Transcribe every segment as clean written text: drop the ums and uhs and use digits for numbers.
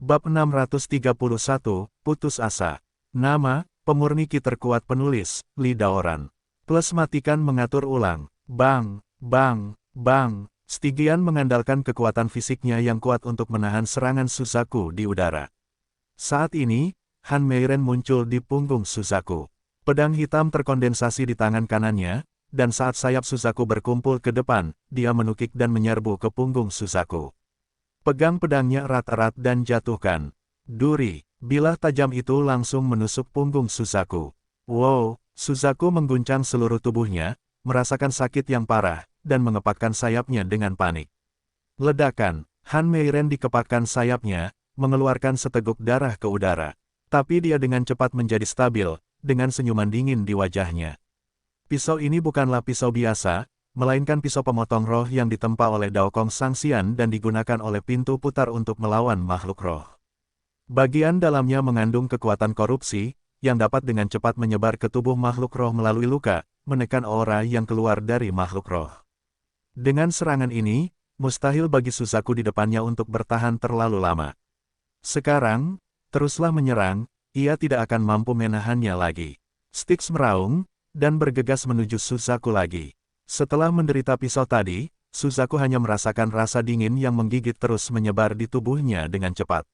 Bab 631, Putus Asa. Nama, pemurni ki terkuat penulis, Lee Daoran. Plus matikan mengatur ulang. Bang, bang, bang. Stygian mengandalkan kekuatan fisiknya yang kuat untuk menahan serangan Suzaku di udara. Saat ini, Han Meiren muncul di punggung Suzaku. Pedang hitam terkondensasi di tangan kanannya, dan saat sayap Suzaku berkumpul ke depan, dia menukik dan menyerbu ke punggung Suzaku. Pegang pedangnya erat-erat dan jatuhkan. Duri, bilah tajam itu langsung menusuk punggung Suzaku. Wow, Suzaku mengguncang seluruh tubuhnya, merasakan sakit yang parah, dan mengepakkan sayapnya dengan panik. Ledakan, Han Meiren dikepakkan sayapnya, mengeluarkan seteguk darah ke udara. Tapi dia dengan cepat menjadi stabil, dengan senyuman dingin di wajahnya. Pisau ini bukanlah pisau biasa, melainkan pisau pemotong roh yang ditempa oleh Daokong Sangxian dan digunakan oleh pintu putar untuk melawan makhluk roh. Bagian dalamnya mengandung kekuatan korupsi, yang dapat dengan cepat menyebar ke tubuh makhluk roh melalui luka, menekan aura yang keluar dari makhluk roh. Dengan serangan ini, mustahil bagi Suzaku di depannya untuk bertahan terlalu lama. Sekarang, teruslah menyerang, ia tidak akan mampu menahannya lagi. Styx meraung, dan bergegas menuju Suzaku lagi. Setelah menderita pisau tadi, Suzaku hanya merasakan rasa dingin yang menggigit terus menyebar di tubuhnya dengan cepat.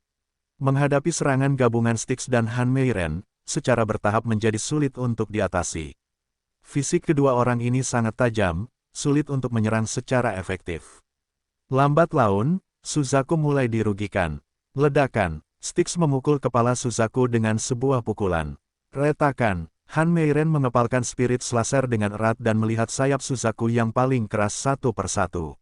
Menghadapi serangan gabungan Styx dan Han Meiren, secara bertahap menjadi sulit untuk diatasi. Fisik kedua orang ini sangat tajam, sulit untuk menyerang secara efektif. Lambat laun, Suzaku mulai dirugikan. Ledakan, Styx memukul kepala Suzaku dengan sebuah pukulan. Retakan, Han Meiren mengepalkan spirit laser dengan erat dan melihat sayap Suzaku yang paling keras satu persatu.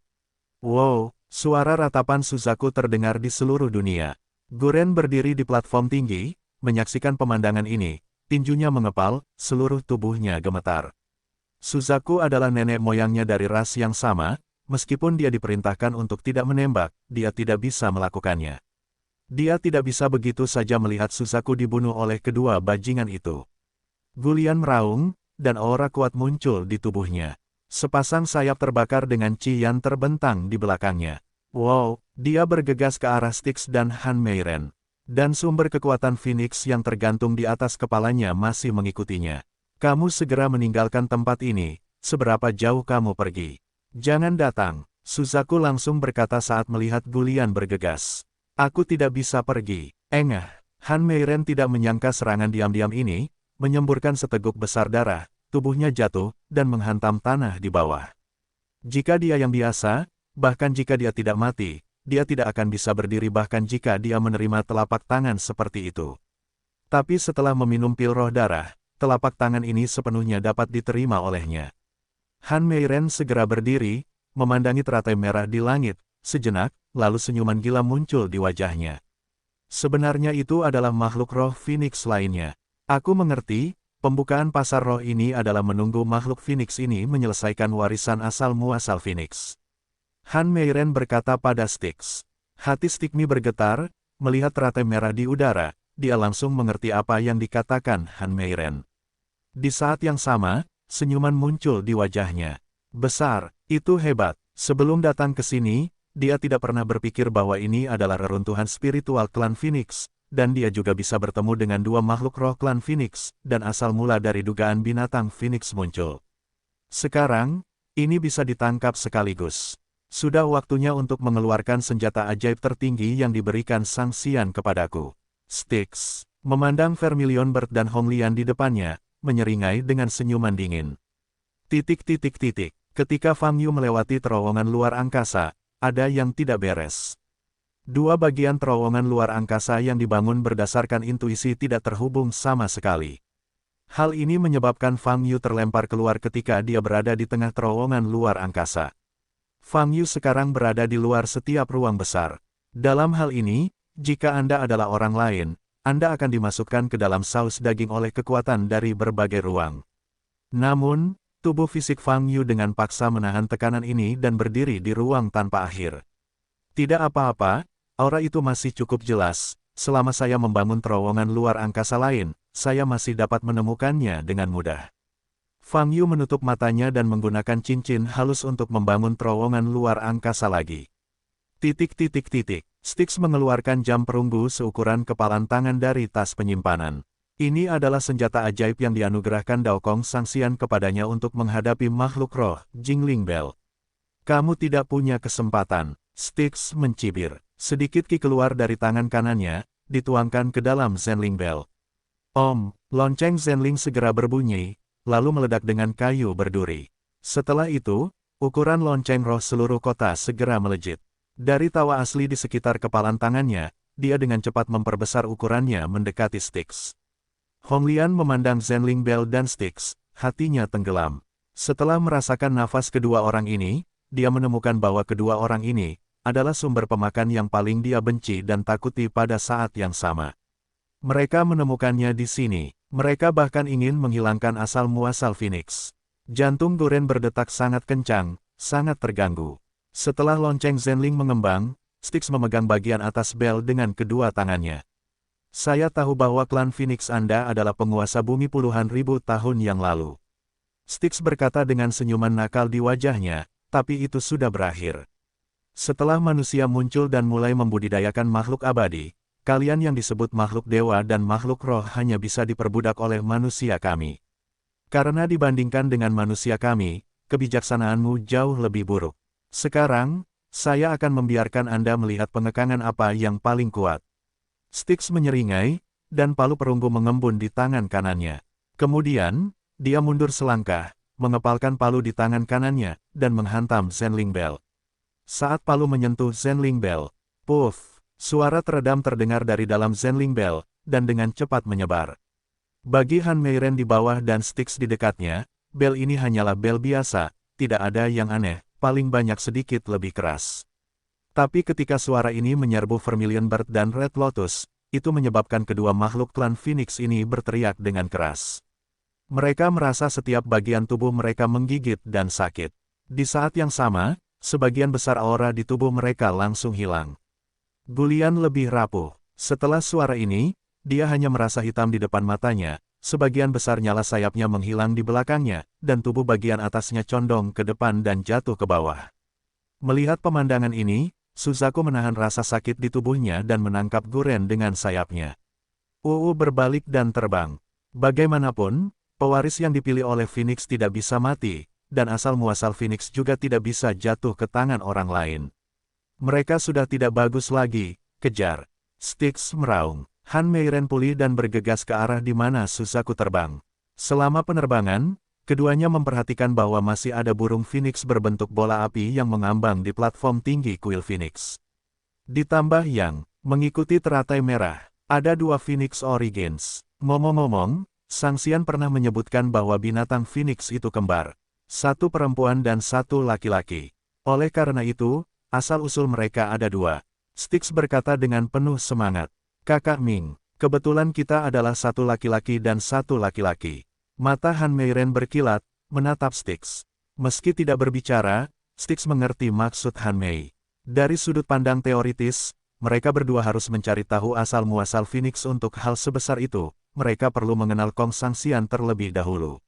Wow, suara ratapan Suzaku terdengar di seluruh dunia. Guren berdiri di platform tinggi, menyaksikan pemandangan ini, tinjunya mengepal, seluruh tubuhnya gemetar. Suzaku adalah nenek moyangnya dari ras yang sama, meskipun dia diperintahkan untuk tidak menembak, dia tidak bisa melakukannya. Dia tidak bisa begitu saja melihat Suzaku dibunuh oleh kedua bajingan itu. Gulian meraung, dan aura kuat muncul di tubuhnya. Sepasang sayap terbakar dengan Qi Yan terbentang di belakangnya. Wow, dia bergegas ke arah Styx dan Han Meiren. Dan sumber kekuatan Phoenix yang tergantung di atas kepalanya masih mengikutinya. Kamu segera meninggalkan tempat ini, seberapa jauh kamu pergi. Jangan datang, Suzaku langsung berkata saat melihat Gulian bergegas. Aku tidak bisa pergi. Engah, Han Meiren tidak menyangka serangan diam-diam ini, menyemburkan seteguk besar darah, tubuhnya jatuh, dan menghantam tanah di bawah. Jika dia yang biasa, bahkan jika dia tidak mati, dia tidak akan bisa berdiri bahkan jika dia menerima telapak tangan seperti itu. Tapi setelah meminum pil roh darah, telapak tangan ini sepenuhnya dapat diterima olehnya. Han Meiren segera berdiri, memandangi teratai merah di langit, sejenak, lalu senyuman gila muncul di wajahnya. Sebenarnya itu adalah makhluk roh Phoenix lainnya. Aku mengerti, pembukaan pasar roh ini adalah menunggu makhluk Phoenix ini menyelesaikan warisan asal-muasal Phoenix. Han Meiren berkata pada Styx. Hati Styx bergetar, melihat teratai merah di udara, dia langsung mengerti apa yang dikatakan Han Meiren. Di saat yang sama, senyuman muncul di wajahnya. Besar, itu hebat. Sebelum datang ke sini, dia tidak pernah berpikir bahwa ini adalah reruntuhan spiritual klan Phoenix, dan dia juga bisa bertemu dengan dua makhluk roh klan Phoenix, dan asal mula dari dugaan binatang Phoenix muncul. Sekarang, ini bisa ditangkap sekaligus. Sudah waktunya untuk mengeluarkan senjata ajaib tertinggi yang diberikan Sangxian kepadaku. Styx, memandang Vermilion Bird dan Hong Lian di depannya, menyeringai dengan senyuman dingin. Ketika Fang Yu melewati terowongan luar angkasa, ada yang tidak beres. Dua bagian terowongan luar angkasa yang dibangun berdasarkan intuisi tidak terhubung sama sekali. Hal ini menyebabkan Fang Yu terlempar keluar ketika dia berada di tengah terowongan luar angkasa. Fang Yu sekarang berada di luar setiap ruang besar. Dalam hal ini, jika Anda adalah orang lain, Anda akan dimasukkan ke dalam saus daging oleh kekuatan dari berbagai ruang. Namun, tubuh fisik Fang Yu dengan paksa menahan tekanan ini dan berdiri di ruang tanpa akhir. Tidak apa-apa, aura itu masih cukup jelas. Selama saya membangun terowongan luar angkasa lain, saya masih dapat menemukannya dengan mudah. Fang Yu menutup matanya dan menggunakan cincin halus untuk membangun terowongan luar angkasa lagi. Styx mengeluarkan jam perunggu seukuran kepalan tangan dari tas penyimpanan. Ini adalah senjata ajaib yang dianugerahkan Daokong Sangxian kepadanya untuk menghadapi makhluk roh, Jingling Bell. Kamu tidak punya kesempatan. Styx mencibir. Sedikit ki keluar dari tangan kanannya, dituangkan ke dalam Zenling Bell. Lonceng Zenling segera berbunyi, lalu meledak dengan kayu berduri. Setelah itu, ukuran lonceng roh seluruh kota segera melejit. Dari tawa asli di sekitar kepalan tangannya, dia dengan cepat memperbesar ukurannya mendekati Styx. Honglian memandang Zenling Bell dan Styx, hatinya tenggelam. Setelah merasakan nafas kedua orang ini, dia menemukan bahwa kedua orang ini adalah sumber pemakan yang paling dia benci dan takuti pada saat yang sama. Mereka menemukannya di sini. Mereka bahkan ingin menghilangkan asal-muasal Phoenix. Jantung Guren berdetak sangat kencang, sangat terganggu. Setelah lonceng Zenling mengembang, Styx memegang bagian atas bel dengan kedua tangannya. Saya tahu bahwa klan Phoenix Anda adalah penguasa bumi puluhan ribu tahun yang lalu. Styx berkata dengan senyuman nakal di wajahnya, tapi itu sudah berakhir. Setelah manusia muncul dan mulai membudidayakan makhluk abadi, kalian yang disebut makhluk dewa dan makhluk roh hanya bisa diperbudak oleh manusia kami. Karena dibandingkan dengan manusia kami, kebijaksanaanmu jauh lebih buruk. Sekarang, saya akan membiarkan Anda melihat pengekangan apa yang paling kuat. Styx menyeringai, dan palu perunggu mengembun di tangan kanannya. Kemudian, dia mundur selangkah, mengepalkan palu di tangan kanannya, dan menghantam Zenling Bell. Saat palu menyentuh Zenling Bell, puff, suara teredam terdengar dari dalam Zenling Bell, dan dengan cepat menyebar. Bagi Han Meiren di bawah dan Styx di dekatnya, bel ini hanyalah bel biasa, tidak ada yang aneh, paling banyak sedikit lebih keras. Tapi ketika suara ini menyerbu Vermilion Bird dan Red Lotus, itu menyebabkan kedua makhluk klan Phoenix ini berteriak dengan keras. Mereka merasa setiap bagian tubuh mereka menggigit dan sakit. Di saat yang sama, sebagian besar aura di tubuh mereka langsung hilang. Gulian lebih rapuh. Setelah suara ini, dia hanya merasa hitam di depan matanya, sebagian besar nyala sayapnya menghilang di belakangnya, dan tubuh bagian atasnya condong ke depan dan jatuh ke bawah. Melihat pemandangan ini, Suzaku menahan rasa sakit di tubuhnya dan menangkap Guren dengan sayapnya. Berbalik dan terbang. Bagaimanapun, pewaris yang dipilih oleh Phoenix tidak bisa mati, dan asal-muasal Phoenix juga tidak bisa jatuh ke tangan orang lain. Mereka sudah tidak bagus lagi, kejar. Styx meraung. Han Meiren pulih dan bergegas ke arah di mana Suzaku terbang. Selama penerbangan, keduanya memperhatikan bahwa masih ada burung Phoenix berbentuk bola api yang mengambang di platform tinggi kuil Phoenix. Ditambah yang mengikuti teratai merah, ada dua Phoenix Origins. Ngomong-ngomong, Sangxian pernah menyebutkan bahwa binatang Phoenix itu kembar. Satu perempuan dan satu laki-laki. Oleh karena itu, asal-usul mereka ada dua. Styx berkata dengan penuh semangat. Kakak Ming, kebetulan kita adalah satu laki-laki dan satu laki-laki. Mata Han Meiren berkilat, menatap Styx. Meski tidak berbicara, Styx mengerti maksud Han Mei. Dari sudut pandang teoritis, mereka berdua harus mencari tahu asal-muasal Phoenix untuk hal sebesar itu, mereka perlu mengenal Kong Sangxian terlebih dahulu.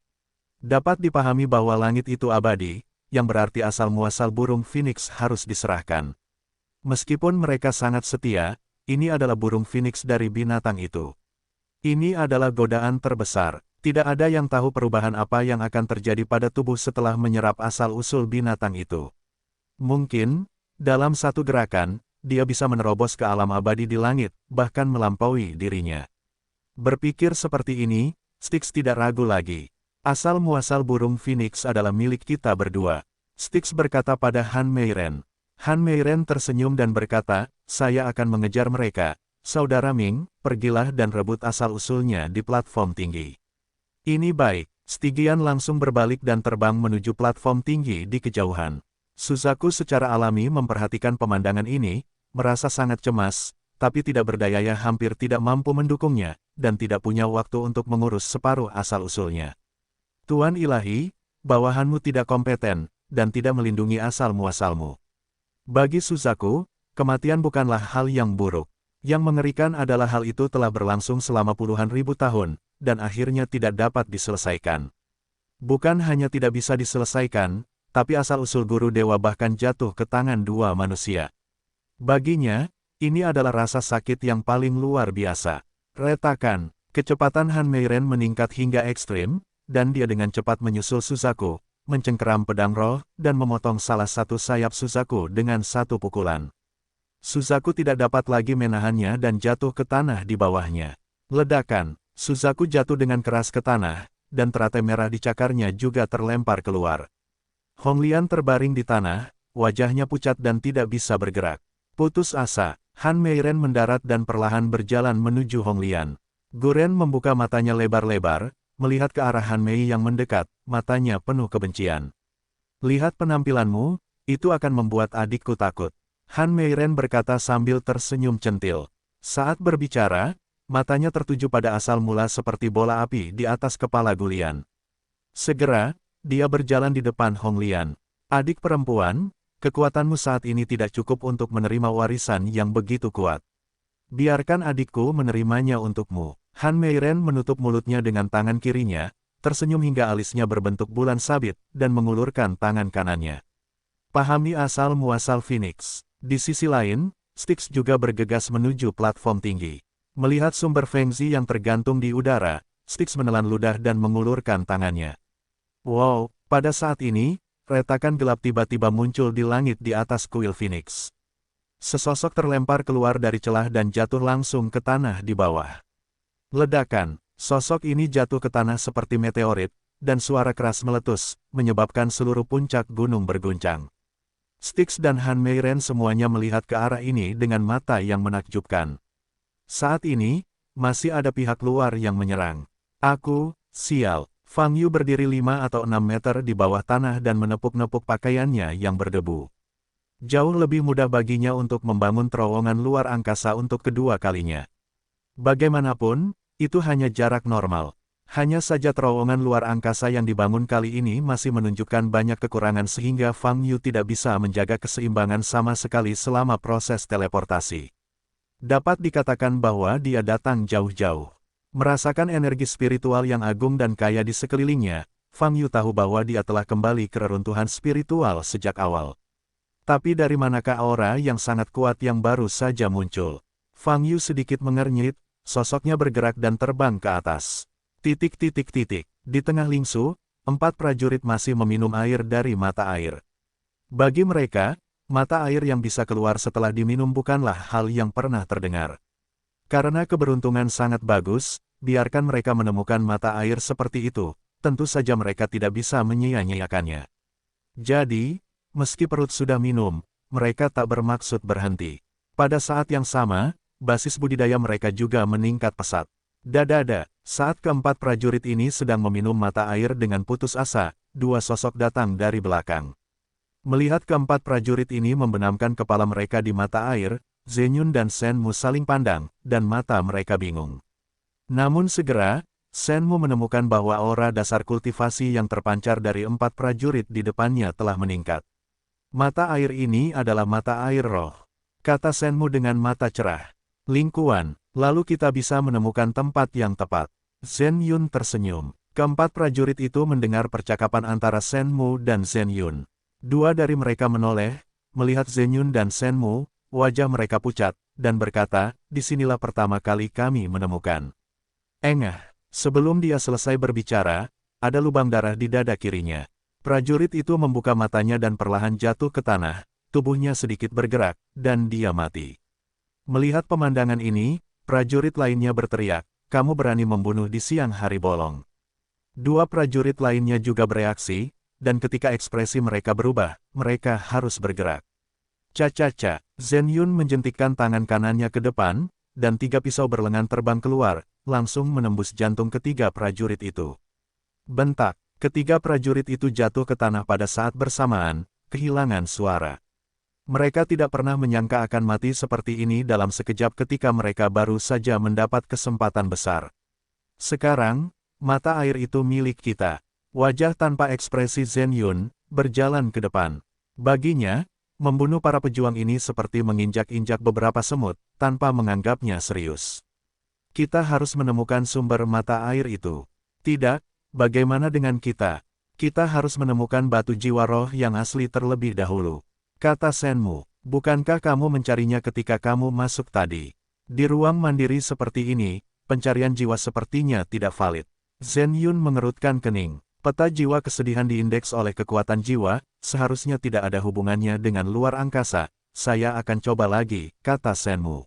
Dapat dipahami bahwa langit itu abadi, yang berarti asal-muasal burung Phoenix harus diserahkan. Meskipun mereka sangat setia, ini adalah burung Phoenix dari binatang itu. Ini adalah godaan terbesar. Tidak ada yang tahu perubahan apa yang akan terjadi pada tubuh setelah menyerap asal-usul binatang itu. Mungkin, dalam satu gerakan, dia bisa menerobos ke alam abadi di langit, bahkan melampaui dirinya. Berpikir seperti ini, Styx tidak ragu lagi. Asal-muasal burung Phoenix adalah milik kita berdua. Styx berkata pada Han Meiren. Han Meiren tersenyum dan berkata, saya akan mengejar mereka. Saudara Ming, pergilah dan rebut asal-usulnya di platform tinggi. Ini baik. Stygian langsung berbalik dan terbang menuju platform tinggi di kejauhan. Suzaku secara alami memperhatikan pemandangan ini, merasa sangat cemas, tapi tidak berdaya, hampir tidak mampu mendukungnya, dan tidak punya waktu untuk mengurus separuh asal-usulnya. Tuan Ilahi, bawahanmu tidak kompeten, dan tidak melindungi asal-muasalmu. Bagi Suzaku, kematian bukanlah hal yang buruk. Yang mengerikan adalah hal itu telah berlangsung selama puluhan ribu tahun, dan akhirnya tidak dapat diselesaikan. Bukan hanya tidak bisa diselesaikan, tapi asal-usul guru dewa bahkan jatuh ke tangan dua manusia. Baginya, Ini adalah rasa sakit yang paling luar biasa. Retakan, kecepatan Han Meiren meningkat hingga ekstrim, dan dia dengan cepat menyusul Suzaku, mencengkeram pedang roh, dan memotong salah satu sayap Suzaku dengan satu pukulan. Suzaku tidak dapat lagi menahannya dan jatuh ke tanah di bawahnya. Ledakan, Suzaku jatuh dengan keras ke tanah, dan teratai merah di cakarnya juga terlempar keluar. Honglian terbaring di tanah, wajahnya pucat dan tidak bisa bergerak. Putus asa, Han Meiren mendarat dan perlahan berjalan menuju Honglian. Guren membuka matanya lebar-lebar, melihat ke arah Han Mei yang mendekat, matanya penuh kebencian. Lihat penampilanmu, itu akan membuat adikku takut. Han Meiren berkata sambil tersenyum centil. Saat berbicara, matanya tertuju pada asal mula seperti bola api di atas kepala Gulian. Segera, dia berjalan di depan Honglian. Adik perempuan, kekuatanmu saat ini tidak cukup untuk menerima warisan yang begitu kuat. Biarkan adikku menerimanya untukmu. Han Meiren menutup mulutnya dengan tangan kirinya, tersenyum hingga alisnya berbentuk bulan sabit, dan mengulurkan tangan kanannya. Pahami asal-muasal Phoenix. Di sisi lain, Styx juga bergegas menuju platform tinggi. Melihat sumber Fengzi yang tergantung di udara, Styx menelan ludah dan mengulurkan tangannya. Wow, pada saat ini, retakan gelap tiba-tiba muncul di langit di atas kuil Phoenix. Sesosok terlempar keluar dari celah dan jatuh langsung ke tanah di bawah. Ledakan, sosok ini jatuh ke tanah seperti meteorit, dan suara keras meletus, menyebabkan seluruh puncak gunung berguncang. Styx dan Han Meiren semuanya melihat ke arah ini dengan mata yang menakjubkan. Saat ini, masih ada pihak luar yang menyerang. Aku, sial. Fang Yu berdiri 5 atau 6 meter di bawah tanah dan menepuk-nepuk pakaiannya yang berdebu. Jauh lebih mudah baginya untuk membangun terowongan luar angkasa untuk kedua kalinya. Bagaimanapun, itu hanya jarak normal. Hanya saja terowongan luar angkasa yang dibangun kali ini masih menunjukkan banyak kekurangan sehingga Fang Yu tidak bisa menjaga keseimbangan sama sekali selama proses teleportasi. Dapat dikatakan bahwa dia datang jauh-jauh. Merasakan energi spiritual yang agung dan kaya di sekelilingnya, Fang Yu tahu bahwa dia telah kembali ke reruntuhan spiritual sejak awal. Tapi dari manakah aura yang sangat kuat yang baru saja muncul? Fang Yu sedikit mengernyit, sosoknya bergerak dan terbang ke atas. Di tengah Lingsu, 4 prajurit masih meminum air dari mata air. Bagi mereka, mata air yang bisa keluar setelah diminum bukanlah hal yang pernah terdengar. Karena keberuntungan sangat bagus, biarkan mereka menemukan mata air seperti itu, tentu saja mereka tidak bisa menyia-nyiakannya. Jadi, meski perut sudah minum, mereka tak bermaksud berhenti. Pada saat yang sama, basis budidaya mereka juga meningkat pesat. Dadada, saat keempat prajurit ini sedang meminum mata air dengan putus asa, 2 sosok datang dari belakang. Melihat keempat prajurit ini membenamkan kepala mereka di mata air, Zenyun dan Shenmu saling pandang, dan mata mereka bingung. Namun segera, Shenmu menemukan bahwa aura dasar kultivasi yang terpancar dari 4 prajurit di depannya telah meningkat. Mata air ini adalah mata air roh. Kata Shenmu dengan mata cerah. Lingkuan, lalu kita bisa menemukan tempat yang tepat. Zenyun tersenyum. Keempat prajurit itu mendengar percakapan antara Shenmu dan Zenyun. 2 dari mereka menoleh, melihat Zenyun dan Shenmu. Wajah mereka pucat, dan berkata, disinilah pertama kali kami menemukan. Engah, sebelum dia selesai berbicara, ada lubang darah di dada kirinya. Prajurit itu membuka matanya dan perlahan jatuh ke tanah, tubuhnya sedikit bergerak, dan dia mati. Melihat pemandangan ini, prajurit lainnya berteriak, kamu berani membunuh di siang hari bolong. 2 prajurit lainnya juga bereaksi, dan ketika ekspresi mereka berubah, mereka harus bergerak. Cacaca, Zenyun menjentikkan tangan kanannya ke depan, dan 3 pisau berlengan terbang keluar, langsung menembus jantung ketiga prajurit itu. Bentak, ketiga prajurit itu jatuh ke tanah pada saat bersamaan, kehilangan suara. Mereka tidak pernah menyangka akan mati seperti ini dalam sekejap ketika mereka baru saja mendapat kesempatan besar. Sekarang, mata air itu milik kita. Wajah tanpa ekspresi Zenyun berjalan ke depan. Baginya, membunuh para pejuang ini seperti menginjak-injak beberapa semut, tanpa menganggapnya serius. Kita harus menemukan sumber mata air itu. Tidak, bagaimana dengan kita? Kita harus menemukan batu jiwa roh yang asli terlebih dahulu. Kata Shenmu, Bukankah kamu mencarinya ketika kamu masuk tadi? Di ruang mandiri seperti ini, pencarian jiwa sepertinya tidak valid. Zhen Yun mengerutkan kening. Peta jiwa kesedihan diindeks oleh kekuatan jiwa, seharusnya tidak ada hubungannya dengan luar angkasa. Saya akan coba lagi, kata Shenmu.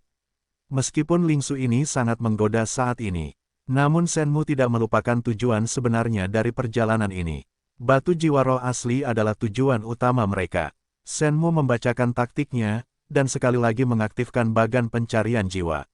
Meskipun Lingsu ini sangat menggoda saat ini, namun Shenmu tidak melupakan tujuan sebenarnya dari perjalanan ini. Batu jiwa roh asli adalah tujuan utama mereka. Shenmu membacakan taktiknya, dan sekali lagi mengaktifkan bagan pencarian jiwa.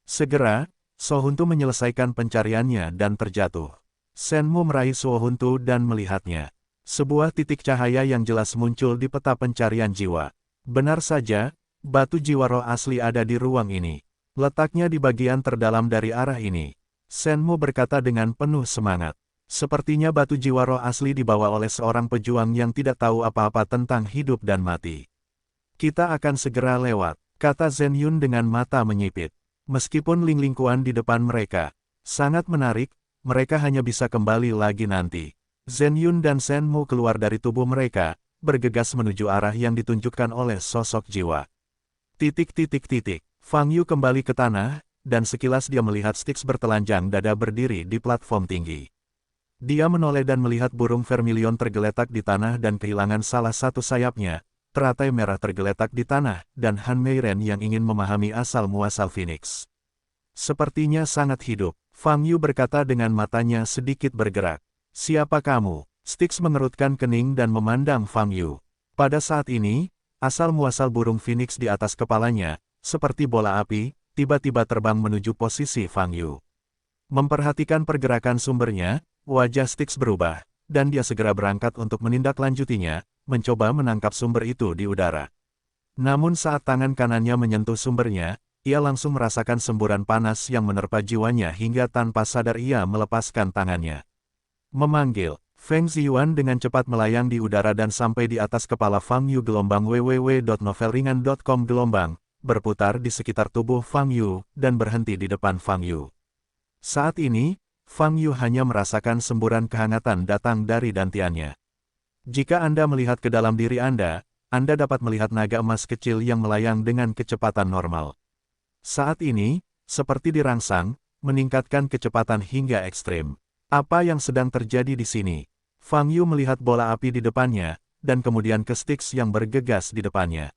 Segera, Sohuntu menyelesaikan pencariannya dan terjatuh. Shenmu meraih Sohuntu dan melihatnya. Sebuah titik cahaya yang jelas muncul di peta pencarian jiwa. Benar saja, batu jiwa roh asli ada di ruang ini. Letaknya di bagian terdalam dari arah ini. Shenmu berkata dengan penuh semangat. Sepertinya batu jiwa roh asli dibawa oleh seorang pejuang yang tidak tahu apa-apa tentang hidup dan mati. Kita akan segera lewat, kata Zhen Yun dengan mata menyipit. Meskipun ling-lingkuan di depan mereka sangat menarik, mereka hanya bisa kembali lagi nanti. Zhen Yun dan Shenmu keluar dari tubuh mereka, bergegas menuju arah yang ditunjukkan oleh sosok jiwa. Fang Yu kembali ke tanah, dan sekilas dia melihat Styx bertelanjang dada berdiri di platform tinggi. Dia menoleh dan melihat burung vermilion tergeletak di tanah dan kehilangan salah satu sayapnya. Teratai merah tergeletak di tanah, dan Han Meiren yang ingin memahami asal-muasal Phoenix. Sepertinya sangat hidup. Fang Yu berkata dengan matanya sedikit bergerak. Siapa kamu? Styx mengerutkan kening dan memandang Fang Yu. Pada saat ini, asal-muasal burung Phoenix di atas kepalanya, seperti bola api, tiba-tiba terbang menuju posisi Fang Yu. Memperhatikan pergerakan sumbernya, wajah Styx berubah, dan dia segera berangkat untuk menindaklanjutinya, mencoba menangkap sumber itu di udara. Namun saat tangan kanannya menyentuh sumbernya, ia langsung merasakan semburan panas yang menerpa jiwanya hingga tanpa sadar ia melepaskan tangannya. Memanggil, Feng Ziyuan dengan cepat melayang di udara dan sampai di atas kepala Fang Yu. www.novelringan.com berputar di sekitar tubuh Fang Yu, dan berhenti di depan Fang Yu. Saat ini, Fang Yu hanya merasakan semburan kehangatan datang dari dantiannya. Jika Anda melihat ke dalam diri Anda dapat melihat naga emas kecil yang melayang dengan kecepatan normal. Saat ini, seperti dirangsang, meningkatkan kecepatan hingga ekstrim. Apa yang sedang terjadi di sini? Fang Yu melihat bola api di depannya, dan kemudian ke Styx yang bergegas di depannya.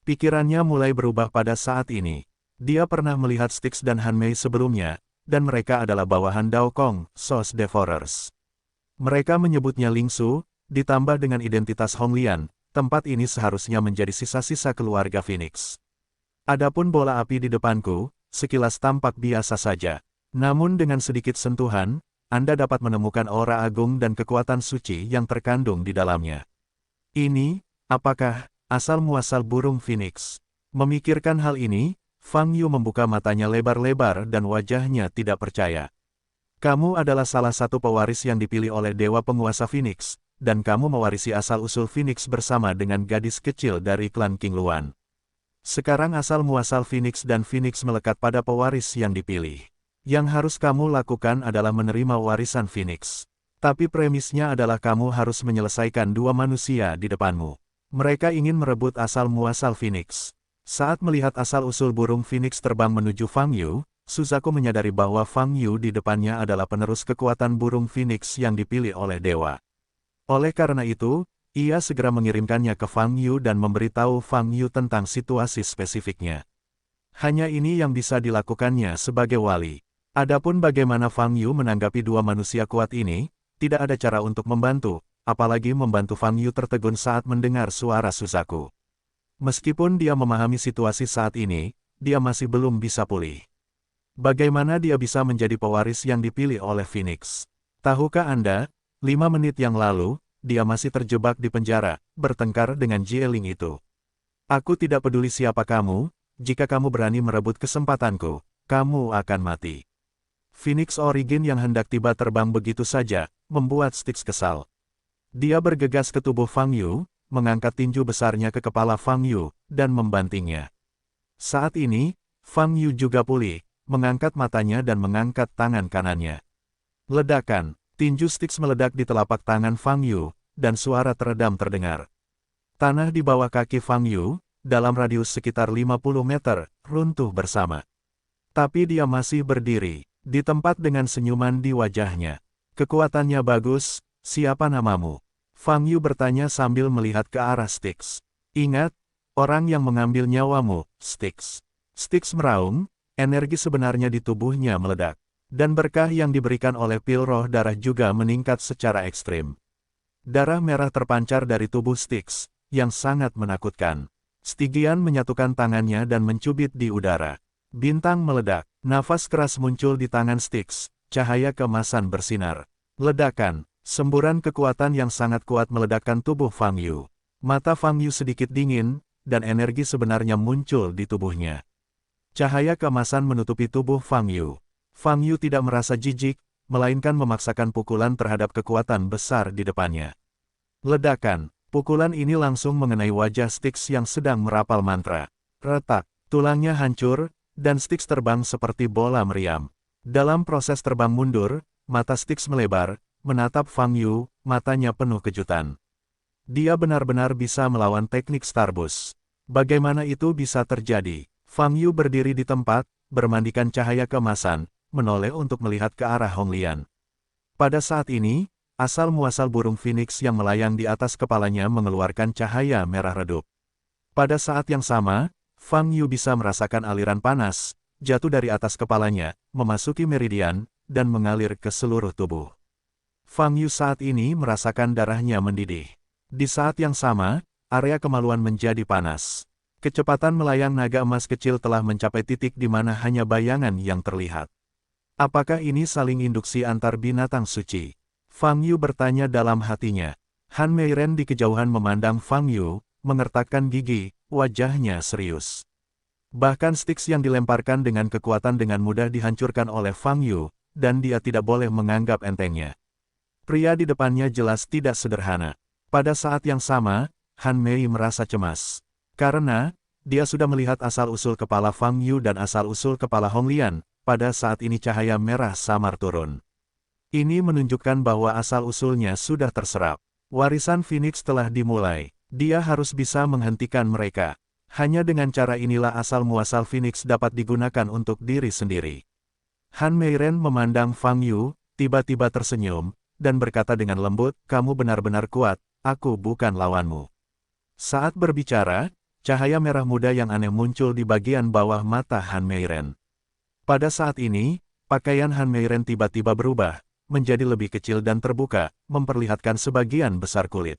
Pikirannya mulai berubah pada saat ini. Dia pernah melihat Styx dan Han Mei sebelumnya, dan mereka adalah bawahan Dao Kong, Sos Devourers. Mereka menyebutnya Lingsu, ditambah dengan identitas Hong Lian, tempat ini seharusnya menjadi sisa-sisa keluarga Phoenix. Adapun bola api di depanku, sekilas tampak biasa saja. Namun dengan sedikit sentuhan, Anda dapat menemukan aura agung dan kekuatan suci yang terkandung di dalamnya. Ini, apakah asal-muasal burung Phoenix? Memikirkan hal ini, Fang Yu membuka matanya lebar-lebar dan wajahnya tidak percaya. Kamu adalah salah satu pewaris yang dipilih oleh Dewa Penguasa Phoenix, dan kamu mewarisi asal-usul Phoenix bersama dengan gadis kecil dari klan King Luan. Sekarang asal-muasal Phoenix dan Phoenix melekat pada pewaris yang dipilih. Yang harus kamu lakukan adalah menerima warisan Phoenix. Tapi premisnya adalah kamu harus menyelesaikan dua manusia di depanmu. Mereka ingin merebut asal-muasal Phoenix. Saat melihat asal-usul burung Phoenix terbang menuju Fang Yu, Suzaku menyadari bahwa Fang Yu di depannya adalah penerus kekuatan burung Phoenix yang dipilih oleh dewa. Oleh karena itu, ia segera mengirimkannya ke Fang Yu dan memberitahu Fang Yu tentang situasi spesifiknya. Hanya ini yang bisa dilakukannya sebagai wali. Adapun bagaimana Fang Yu menanggapi dua manusia kuat ini, tidak ada cara untuk membantu, apalagi membantu Fang Yu tertegun saat mendengar suara Suzaku. Meskipun dia memahami situasi saat ini, dia masih belum bisa pulih. Bagaimana dia bisa menjadi pewaris yang dipilih oleh Phoenix? Tahukah Anda, 5 menit yang lalu, dia masih terjebak di penjara, bertengkar dengan Jieling itu. Aku tidak peduli siapa kamu, jika kamu berani merebut kesempatanku, kamu akan mati. Phoenix Origin yang hendak tiba terbang begitu saja, membuat Styx kesal. Dia bergegas ke tubuh Fang Yu, mengangkat tinju besarnya ke kepala Fang Yu, dan membantingnya. Saat ini, Fang Yu juga pulih, mengangkat matanya dan mengangkat tangan kanannya. Ledakan, tinju Styx meledak di telapak tangan Fang Yu, dan suara teredam terdengar. Tanah di bawah kaki Fang Yu dalam radius sekitar 50 meter, runtuh bersama. Tapi dia masih berdiri, di tempat dengan senyuman di wajahnya. Kekuatannya bagus, siapa namamu? Fang Yu bertanya sambil melihat ke arah Styx. Ingat, orang yang mengambil nyawamu, Styx. Styx meraung, energi sebenarnya di tubuhnya meledak. Dan berkah yang diberikan oleh pil roh darah juga meningkat secara ekstrim. Darah merah terpancar dari tubuh Styx, yang sangat menakutkan. Stygian menyatukan tangannya dan mencubit di udara. Bintang meledak, nafas keras muncul di tangan Styx, cahaya keemasan bersinar. Ledakan, semburan kekuatan yang sangat kuat meledakkan tubuh Fang Yu. Mata Fang Yu sedikit dingin, dan energi sebenarnya muncul di tubuhnya. Cahaya keemasan menutupi tubuh Fang Yu. Fang Yu tidak merasa jijik, melainkan memaksakan pukulan terhadap kekuatan besar di depannya. Ledakan, pukulan ini langsung mengenai wajah Styx yang sedang merapal mantra. Retak, tulangnya hancur, dan Styx terbang seperti bola meriam. Dalam proses terbang mundur, mata Styx melebar, menatap Fang Yu, matanya penuh kejutan. Dia benar-benar bisa melawan teknik Starbus. Bagaimana itu bisa terjadi? Fang Yu berdiri di tempat, bermandikan cahaya keemasan, menoleh untuk melihat ke arah Hong Lian. Pada saat ini, asal-muasal burung phoenix yang melayang di atas kepalanya mengeluarkan cahaya merah redup. Pada saat yang sama, Fang Yu bisa merasakan aliran panas, jatuh dari atas kepalanya, memasuki meridian, dan mengalir ke seluruh tubuh. Fang Yu saat ini merasakan darahnya mendidih. Di saat yang sama, area kemaluan menjadi panas. Kecepatan melayang naga emas kecil telah mencapai titik di mana hanya bayangan yang terlihat. Apakah ini saling induksi antar binatang suci? Fang Yu bertanya dalam hatinya. Han Meiren di kejauhan memandang Fang Yu, mengertakkan gigi, wajahnya serius. Bahkan Styx yang dilemparkan dengan kekuatan dengan mudah dihancurkan oleh Fang Yu, dan dia tidak boleh menganggap entengnya. Pria di depannya jelas tidak sederhana. Pada saat yang sama, Han Mei merasa cemas. Karena, dia sudah melihat asal-usul kepala Fang Yu dan asal-usul kepala Hong Lian. Pada saat ini cahaya merah samar turun. Ini menunjukkan bahwa asal-usulnya sudah terserap. Warisan Phoenix telah dimulai. Dia harus bisa menghentikan mereka. Hanya dengan cara inilah asal-muasal Phoenix dapat digunakan untuk diri sendiri. Han Meiren memandang Fang Yu, tiba-tiba tersenyum, dan berkata dengan lembut, "Kamu benar-benar kuat, aku bukan lawanmu." Saat berbicara, cahaya merah muda yang aneh muncul di bagian bawah mata Han Meiren. Pada saat ini, pakaian Han Meiren tiba-tiba berubah, menjadi lebih kecil dan terbuka, memperlihatkan sebagian besar kulit.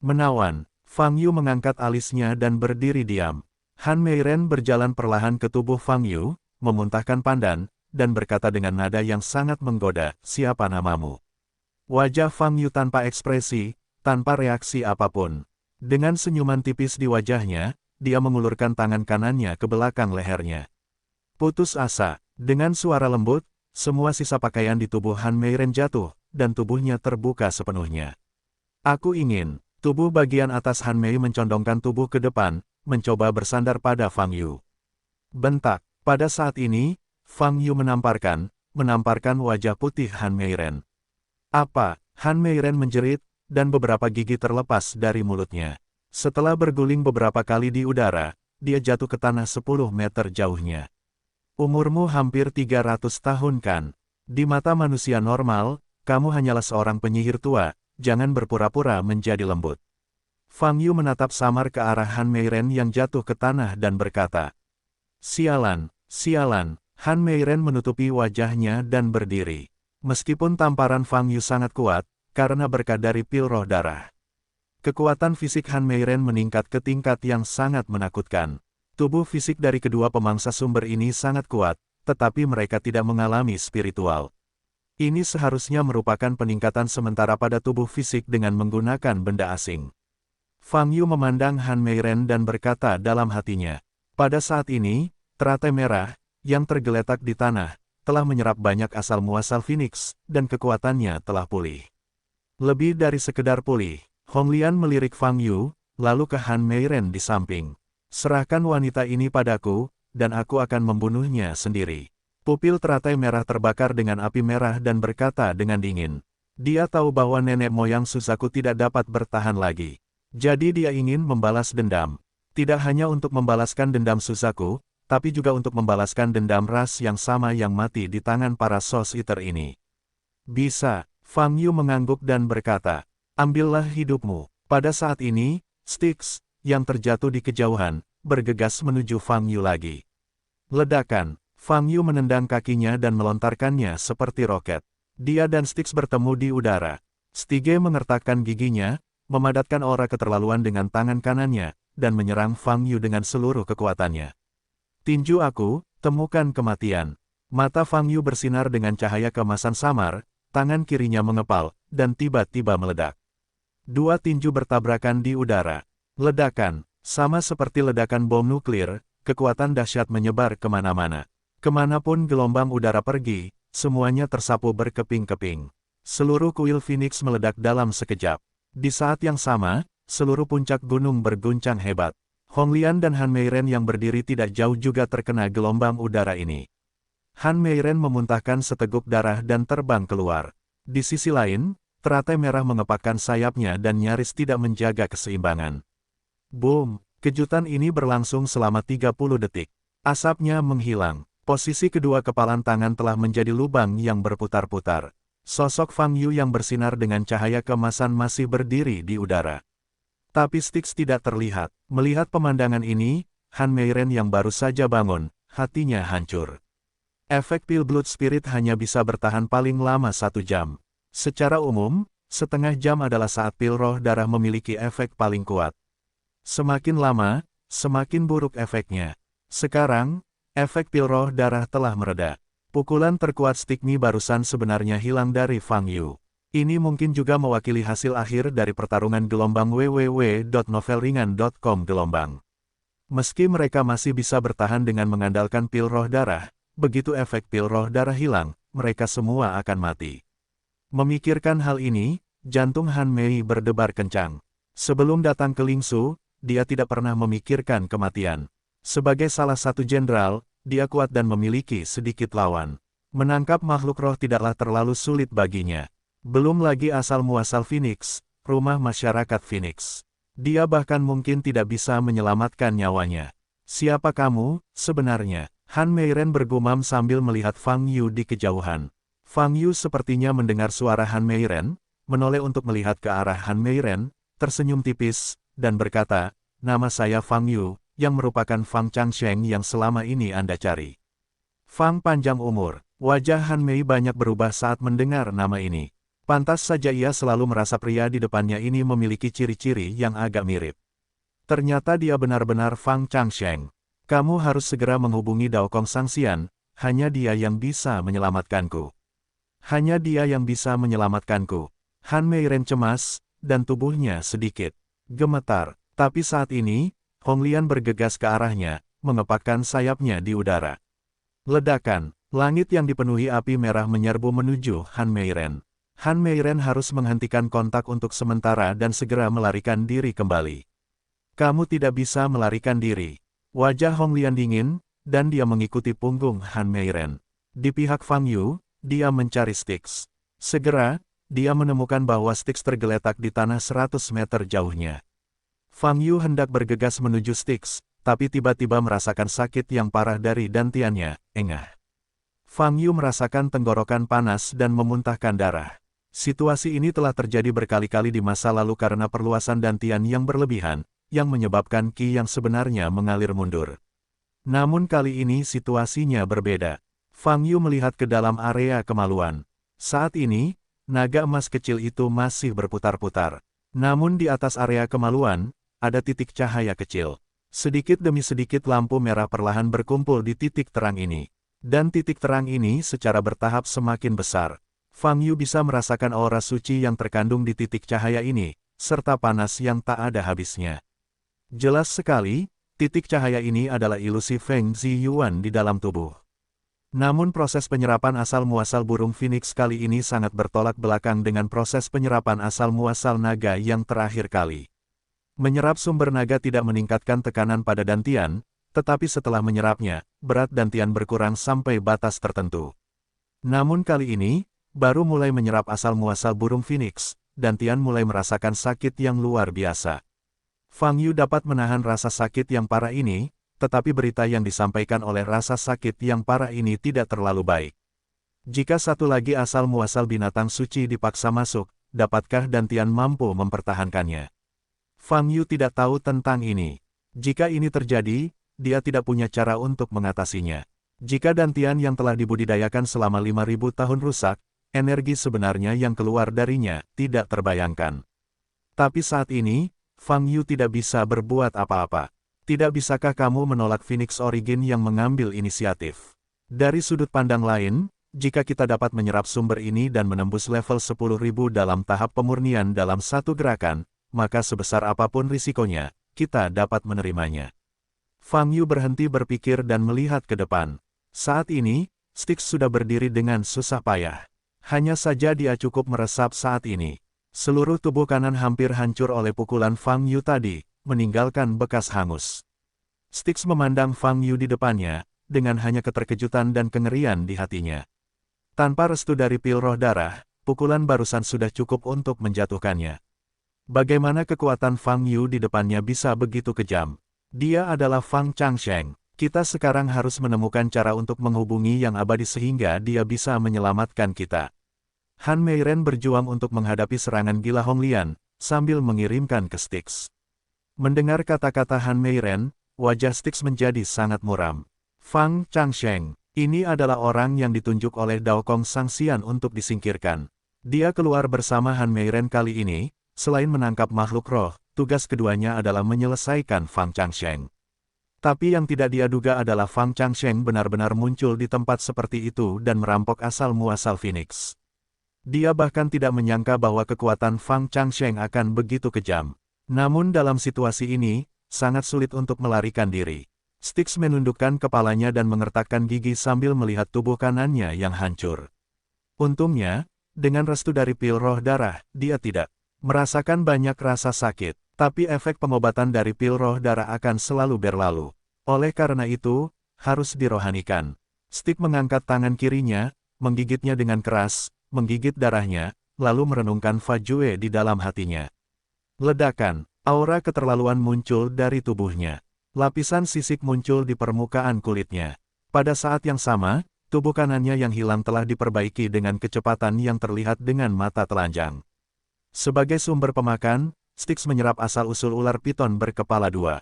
Menawan, Fang Yu mengangkat alisnya dan berdiri diam. Han Meiren berjalan perlahan ke tubuh Fang Yu, memuntahkan pandan, dan berkata dengan nada yang sangat menggoda, "Siapa namamu?" Wajah Fang Yu tanpa ekspresi, tanpa reaksi apapun. Dengan senyuman tipis di wajahnya, dia mengulurkan tangan kanannya ke belakang lehernya. Putus asa, dengan suara lembut, semua sisa pakaian di tubuh Han Meiren jatuh, dan tubuhnya terbuka sepenuhnya. "Aku ingin." Tubuh bagian atas Han Mei mencondongkan tubuh ke depan, mencoba bersandar pada Fang Yu. Bentak. Pada saat ini, Fang Yu menamparkan wajah putih Han Meiren. "Apa?" Han Meiren menjerit, dan beberapa gigi terlepas dari mulutnya. Setelah berguling beberapa kali di udara, dia jatuh ke tanah 10 meter jauhnya. "Umurmu hampir 300 tahun kan? Di mata manusia normal, kamu hanyalah seorang penyihir tua, jangan berpura-pura menjadi lembut." Fang Yu menatap samar ke arah Han Meiren yang jatuh ke tanah dan berkata, "Sialan, sialan." Han Meiren menutupi wajahnya dan berdiri. Meskipun tamparan Fang Yu sangat kuat, karena berkat dari pil roh darah. Kekuatan fisik Han Meiren meningkat ke tingkat yang sangat menakutkan. Tubuh fisik dari kedua pemangsa sumber ini sangat kuat, tetapi mereka tidak mengalami spiritual. Ini seharusnya merupakan peningkatan sementara pada tubuh fisik dengan menggunakan benda asing. Fang Yu memandang Han Meiren dan berkata dalam hatinya, pada saat ini, teratai merah, yang tergeletak di tanah, telah menyerap banyak asal-muasal Phoenix, dan kekuatannya telah pulih. Lebih dari sekedar pulih, Hong Lian melirik Fang Yu, lalu ke Han Meiren di samping. "Serahkan wanita ini padaku, dan aku akan membunuhnya sendiri." Pupil teratai merah terbakar dengan api merah dan berkata dengan dingin. Dia tahu bahwa nenek moyang Suzaku tidak dapat bertahan lagi. Jadi dia ingin membalas dendam. Tidak hanya untuk membalaskan dendam Suzaku, tapi juga untuk membalaskan dendam ras yang sama yang mati di tangan para Soul Eater ini. Bisa, Fang Yu mengangguk dan berkata, ambillah hidupmu. Pada saat ini, Styx, yang terjatuh di kejauhan, bergegas menuju Fang Yu lagi. Ledakan, Fang Yu menendang kakinya dan melontarkannya seperti roket. Dia dan Styx bertemu di udara. Stige mengertakkan giginya, memadatkan aura keterlaluan dengan tangan kanannya, dan menyerang Fang Yu dengan seluruh kekuatannya. Tinju aku, temukan kematian. Mata Fang Yu bersinar dengan cahaya keemasan samar, tangan kirinya mengepal, dan tiba-tiba meledak. Dua tinju bertabrakan di udara. Ledakan, sama seperti ledakan bom nuklir, kekuatan dahsyat menyebar kemana-mana. Kemanapun gelombang udara pergi, semuanya tersapu berkeping-keping. Seluruh kuil Phoenix meledak dalam sekejap. Di saat yang sama, seluruh puncak gunung berguncang hebat. Hong Lian dan Han Meiren yang berdiri tidak jauh juga terkena gelombang udara ini. Han Meiren memuntahkan seteguk darah dan terbang keluar. Di sisi lain, teratai merah mengepakkan sayapnya dan nyaris tidak menjaga keseimbangan. Boom! Kejutan ini berlangsung selama 30 detik. Asapnya menghilang. Posisi kedua kepalan tangan telah menjadi lubang yang berputar-putar. Sosok Fang Yu yang bersinar dengan cahaya keemasan masih berdiri di udara. Tapi Styx tidak terlihat. Melihat pemandangan ini, Han Meiren yang baru saja bangun, hatinya hancur. Efek Pale Blood Spirit hanya bisa bertahan paling lama 1 jam. Secara umum, setengah jam adalah saat pil roh darah memiliki efek paling kuat. Semakin lama, semakin buruk efeknya. Sekarang, efek pil roh darah telah mereda. Pukulan terkuat Stigmi barusan sebenarnya hilang dari Fang Yu. Ini mungkin juga mewakili hasil akhir dari pertarungan gelombang www.novelringan.com gelombang. Meski mereka masih bisa bertahan dengan mengandalkan pil roh darah, begitu efek pil roh darah hilang, mereka semua akan mati. Memikirkan hal ini, jantung Han Mei berdebar kencang. Sebelum datang ke Lingsu, dia tidak pernah memikirkan kematian. Sebagai salah satu jenderal, dia kuat dan memiliki sedikit lawan. Menangkap makhluk roh tidaklah terlalu sulit baginya. Belum lagi asal-muasal Phoenix, rumah masyarakat Phoenix. Dia bahkan mungkin tidak bisa menyelamatkan nyawanya. Siapa kamu, sebenarnya? Han Meiren bergumam sambil melihat Fang Yu di kejauhan. Fang Yu sepertinya mendengar suara Han Meiren, menoleh untuk melihat ke arah Han Meiren, tersenyum tipis, dan berkata, nama saya Fang Yu, yang merupakan Fang Changsheng yang selama ini Anda cari. Fang panjang umur. Wajah Han Mei banyak berubah saat mendengar nama ini. Pantas saja ia selalu merasa pria di depannya ini memiliki ciri-ciri yang agak mirip. Ternyata dia benar-benar Fang Changsheng. Kamu harus segera menghubungi Dao Kong Sangxian, hanya dia yang bisa menyelamatkanku. Hanya dia yang bisa menyelamatkanku. Han Meiren cemas, dan tubuhnya sedikit gemetar. Tapi saat ini, Hong Lian bergegas ke arahnya, mengepakkan sayapnya di udara. Ledakan, langit yang dipenuhi api merah menyerbu menuju Han Meiren. Han Meiren harus menghentikan kontak untuk sementara dan segera melarikan diri kembali. Kamu tidak bisa melarikan diri. Wajah Hong Lian dingin, dan dia mengikuti punggung Han Meiren. Di pihak Fang Yu, dia mencari Styx. Segera, dia menemukan bahwa Styx tergeletak di tanah 100 meter jauhnya. Fang Yu hendak bergegas menuju Styx, tapi tiba-tiba merasakan sakit yang parah dari dantiannya, engah. Fang Yu merasakan tenggorokan panas dan memuntahkan darah. Situasi ini telah terjadi berkali-kali di masa lalu karena perluasan dantian yang berlebihan, yang menyebabkan Qi yang sebenarnya mengalir mundur. Namun kali ini situasinya berbeda. Fang Yu melihat ke dalam area kemaluan. Saat ini, naga emas kecil itu masih berputar-putar. Namun di atas area kemaluan, ada titik cahaya kecil. Sedikit demi sedikit lampu merah perlahan berkumpul di titik terang ini. Dan titik terang ini secara bertahap semakin besar. Fang Yu bisa merasakan aura suci yang terkandung di titik cahaya ini, serta panas yang tak ada habisnya. Jelas sekali, titik cahaya ini adalah ilusi Feng Ziyuan di dalam tubuh. Namun proses penyerapan asal-muasal burung Phoenix kali ini sangat bertolak belakang dengan proses penyerapan asal-muasal naga yang terakhir kali. Menyerap sumber naga tidak meningkatkan tekanan pada dantian, tetapi setelah menyerapnya, berat dantian berkurang sampai batas tertentu. Namun kali ini, baru mulai menyerap asal-muasal burung Phoenix, dantian mulai merasakan sakit yang luar biasa. Fang Yu dapat menahan rasa sakit yang parah ini, tetapi berita yang disampaikan oleh rasa sakit yang parah ini tidak terlalu baik. Jika satu lagi asal-muasal binatang suci dipaksa masuk, dapatkah Dantian mampu mempertahankannya? Fang Yu tidak tahu tentang ini. Jika ini terjadi, dia tidak punya cara untuk mengatasinya. Jika Dantian yang telah dibudidayakan selama 5.000 tahun rusak, energi sebenarnya yang keluar darinya tidak terbayangkan. Tapi saat ini, Fang Yu tidak bisa berbuat apa-apa. Tidak bisakah kamu menolak Phoenix Origin yang mengambil inisiatif? Dari sudut pandang lain, jika kita dapat menyerap sumber ini dan menembus level 10.000 dalam tahap pemurnian dalam satu gerakan, maka sebesar apapun risikonya, kita dapat menerimanya. Fang Yu berhenti berpikir dan melihat ke depan. Saat ini, Styx sudah berdiri dengan susah payah. Hanya saja dia cukup meresap saat ini. Seluruh tubuh kanan hampir hancur oleh pukulan Fang Yu tadi, meninggalkan bekas hangus. Styx memandang Fang Yu di depannya, dengan hanya keterkejutan dan kengerian di hatinya. Tanpa restu dari pil roh darah, pukulan barusan sudah cukup untuk menjatuhkannya. Bagaimana kekuatan Fang Yu di depannya bisa begitu kejam? Dia adalah Fang Changsheng. Kita sekarang harus menemukan cara untuk menghubungi yang abadi sehingga dia bisa menyelamatkan kita. Han Meiren berjuang untuk menghadapi serangan gila Honglian, sambil mengirimkan ke Styx. Mendengar kata-kata Han Meiren, wajah Styx menjadi sangat muram. Fang Changsheng, ini adalah orang yang ditunjuk oleh Daokong Sangxian untuk disingkirkan. Dia keluar bersama Han Meiren kali ini, selain menangkap makhluk roh, tugas keduanya adalah menyelesaikan Fang Changsheng. Tapi yang tidak dia duga adalah Fang Changsheng benar-benar muncul di tempat seperti itu dan merampok asal-muasal Phoenix. Dia bahkan tidak menyangka bahwa kekuatan Fang Changsheng akan begitu kejam. Namun dalam situasi ini, sangat sulit untuk melarikan diri. Styx menundukkan kepalanya dan mengertakkan gigi sambil melihat tubuh kanannya yang hancur. Untungnya, dengan restu dari pil roh darah, dia tidak merasakan banyak rasa sakit. Tapi efek pengobatan dari pil roh darah akan selalu berlalu. Oleh karena itu, harus dirohanikan. Styx mengangkat tangan kirinya, menggigitnya dengan keras, menggigit darahnya, lalu merenungkan Fajue di dalam hatinya. Ledakan, aura keterlaluan muncul dari tubuhnya. Lapisan sisik muncul di permukaan kulitnya. Pada saat yang sama, tubuh kanannya yang hilang telah diperbaiki dengan kecepatan yang terlihat dengan mata telanjang. Sebagai sumber pemakan, Styx menyerap asal-usul ular piton berkepala dua.